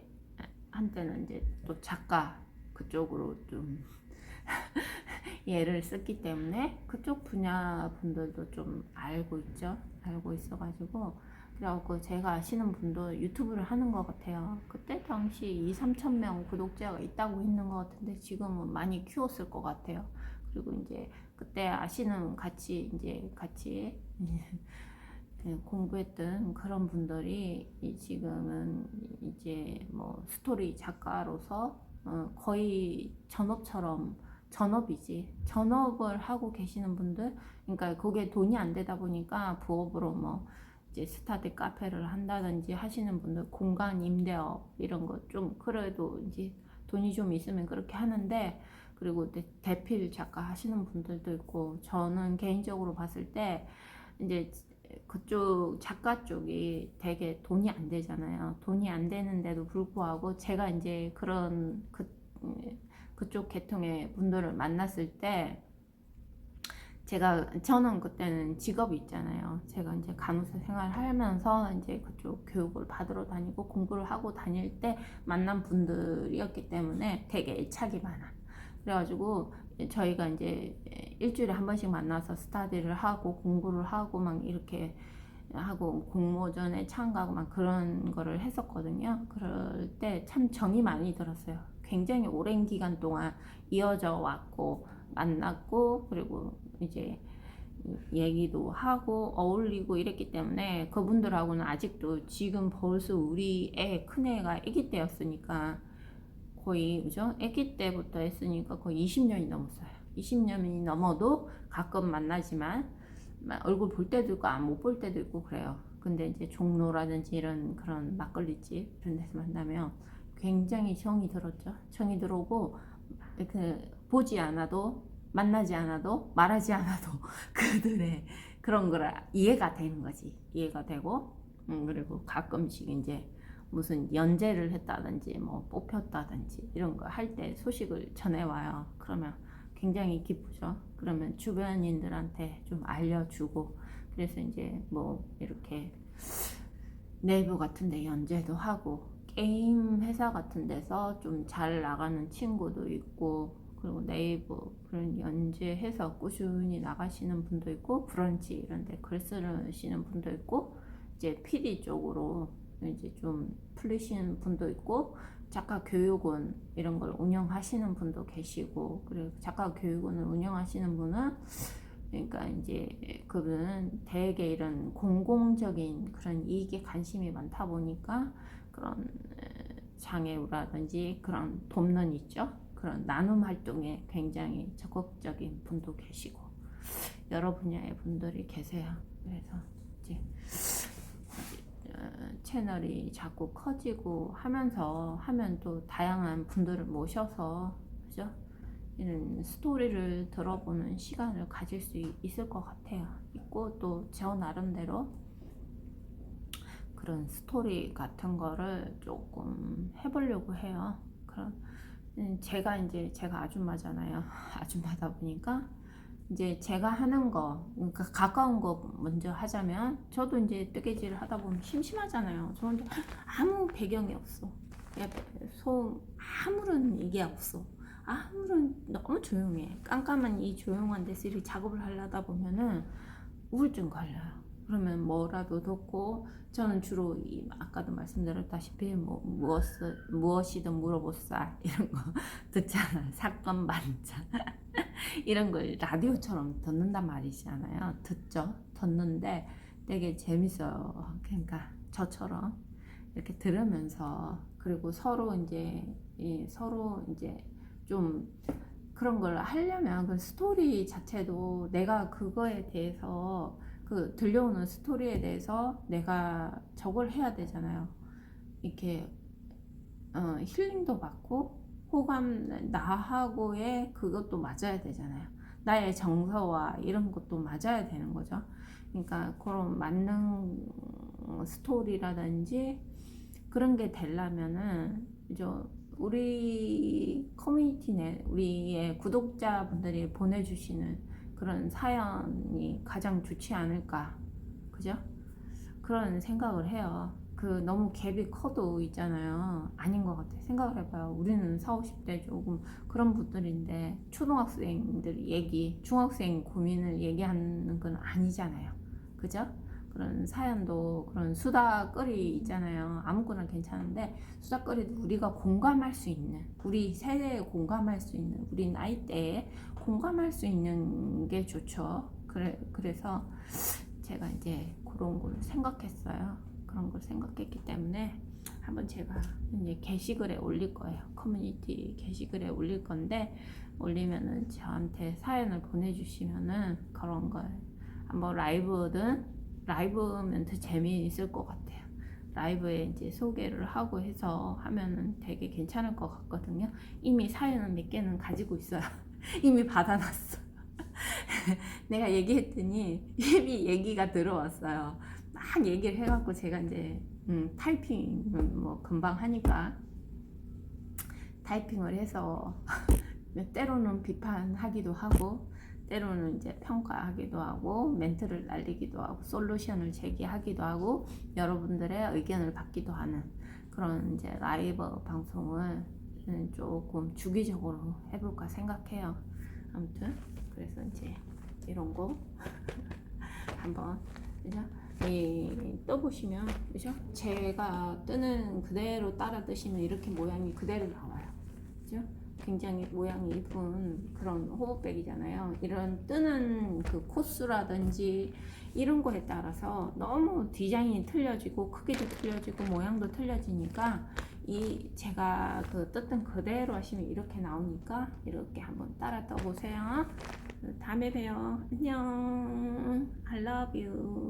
한때는 이제 또 작가 그쪽으로 좀 예를 썼기 때문에 그쪽 분야 분들도 좀 알고 있죠. 알고 있어가지고, 그래갖고 제가 아시는 분도 유튜브를 하는 것 같아요. 그때 당시 2, 3천 명 구독자가 있다고 했는 것 같은데 지금은 많이 키웠을 것 같아요. 그리고 이제 그때 아시는 같이 공부했던 그런 분들이 지금은 이제 뭐 스토리 작가로서 거의 전업을 하고 계시는 분들. 그러니까 그게 돈이 안 되다 보니까 부업으로 뭐 이제 스타드 카페를 한다든지 하시는 분들, 공간 임대업 이런 거 좀 그래도 이제 돈이 좀 있으면 그렇게 하는데, 그리고 대필 작가 하시는 분들도 있고, 저는 개인적으로 봤을 때 이제 그쪽 작가 쪽이 되게 돈이 안 되잖아요. 돈이 안 되는데도 불구하고 제가 이제 그런 그쪽 계통의 분들을 만났을 때, 저는 그때는 직업이 있잖아요. 제가 이제 간호사 생활하면서 이제 그쪽 교육을 받으러 다니고 공부를 하고 다닐 때 만난 분들이었기 때문에 되게 애착이 많아. 그래가지고 저희가 이제 일주일에 한 번씩 만나서 스터디를 하고 공부를 하고 막 이렇게 하고 공모전에 참가하고 막 그런 거를 했었거든요. 그럴 때 참 정이 많이 들었어요. 굉장히 오랜 기간 동안 이어져 왔고 만났고, 그리고 이제 얘기도 하고 어울리고 이랬기 때문에 그분들하고는 아직도, 지금 벌써 우리 큰애가 아기 때였으니까 거의, 그죠? 아기 때부터 했으니까 거의 20년이 넘었어요. 20년이 넘어도 가끔 만나지만 얼굴 볼 때도 있고 안 못 볼 때도 있고 그래요. 근데 이제 종로라든지 이런 그런 막걸리집 이런 데서 만나면 굉장히 정이 들었죠. 정이 들어오고 이렇게 보지 않아도 만나지 않아도 말하지 않아도 그들의 그런 걸 이해가 되는 거지. 이해가 되고 그리고 가끔씩 이제 무슨 연재를 했다든지 뭐 뽑혔다든지 이런 거 할 때 소식을 전해와요. 그러면 굉장히 기쁘죠. 그러면 주변인들한테 좀 알려주고 그래서 이제 뭐 이렇게 네이버 같은 데 연재도 하고 게임 회사 같은 데서 좀 잘 나가는 친구도 있고 그리고 네이버 그런 연재해서 꾸준히 나가시는 분도 있고 브런치 이런 데 글 쓰시는 분도 있고 이제 PD 쪽으로 이제 좀 풀리시는 분도 있고 작가 교육원 이런 걸 운영하시는 분도 계시고 그리고 작가 교육원을 운영하시는 분은 그러니까 이제 그분은 되게 이런 공공적인 그런 이익에 관심이 많다 보니까 그런 장애우라든지 그런 돕는 있죠. 그런 나눔 활동에 굉장히 적극적인 분도 계시고 여러 분야의 분들이 계세요. 그래서 이제 채널이 자꾸 커지고 하면서 하면 또 다양한 분들을 모셔서 그죠? 이런 스토리를 들어보는 시간을 가질 수 있을 것 같아요. 있고 또 저 나름대로 그런 스토리 같은 거를 조금 해보려고 해요. 그런 제가 이제 제가 아줌마잖아요. 아줌마다 보니까 이제 제가 하는 거 그러니까 가까운 거 먼저 하자면 저도 이제 뜨개질을 하다 보면 심심하잖아요. 저한테 아무 배경이 없어. 아무런 이게 없어. 아무런 너무 조용해. 깜깜한 이 조용한 데서 이렇게 작업을 하려다 보면은 우울증 걸려요. 그러면 뭐라도 듣고 저는 주로 아까도 말씀드렸다시피 뭐 무엇이든 물어보살 이런 거 듣잖아요. 사건 반찬 이런 걸 라디오처럼 듣는단 말이잖아요. 듣죠. 듣는데 되게 재밌어요. 그러니까 저처럼 이렇게 들으면서 그리고 서로 이제 좀 그런 걸 하려면 그 스토리 자체도 내가 그거에 대해서 그 들려오는 스토리에 대해서 내가 저걸 해야 되잖아요. 이렇게 힐링도 받고 호감 나하고의 그것도 맞아야 되잖아요. 나의 정서와 이런 것도 맞아야 되는 거죠. 그러니까 그런 맞는 스토리라든지 그런 게 되려면은 우리 커뮤니티 내 우리의 구독자분들이 보내주시는 그런 사연이 가장 좋지 않을까, 그죠? 그런 생각을 해요. 그 너무 갭이 커도 있잖아요. 아닌 것 같아. 생각을 해봐요. 우리는 40, 50대 조금 그런 분들인데 초등학생들 중학생 고민을 얘기하는 건 아니잖아요. 그죠? 그런 사연도 그런 수다거리 있잖아요. 아무거나 괜찮은데 수다거리도 우리가 공감할 수 있는 우리 세대에 공감할 수 있는 우리 나이대에 공감할 수 있는 게 좋죠. 그래서 제가 이제 그런 걸 생각했어요. 그런 걸 생각했기 때문에 한번 제가 이제 게시글에 올릴 거예요. 커뮤니티 게시글에 올릴 건데 올리면은 저한테 사연을 보내주시면은 그런 걸 한번 라이브면 더 재미있을 것 같아요. 라이브에 이제 소개를 하고 해서 하면은 되게 괜찮을 것 같거든요. 이미 사연은 몇 개는 가지고 있어요. 이미 받아놨어. 내가 얘기했더니 이미 얘기가 들어왔어요. 막 얘기를 해갖고 제가 이제 타이핑은 뭐 금방 하니까 타이핑을 해서 때로는 비판하기도 하고 때로는 이제 평가하기도 하고 멘트를 날리기도 하고 솔루션을 제기하기도 하고 여러분들의 의견을 받기도 하는 그런 이제 라이브 방송을 조금 주기적으로 해볼까 생각해요. 아무튼 그래서 이제 이런 거 한번 그죠? 떠보시면 그죠? 제가 뜨는 그대로 따라 뜨시면 이렇게 모양이 그대로 나와요. 그죠? 굉장히 모양이 이쁜 그런 호흡백이잖아요. 이런 뜨는 그 코스라든지 이런 거에 따라서 너무 디자인이 틀려지고 크기도 틀려지고 모양도 틀려지니까 제가 그 떴던 그대로 하시면 이렇게 나오니까 이렇게 한번 따라 떠보세요. 다음에 봬요. 안녕. love you.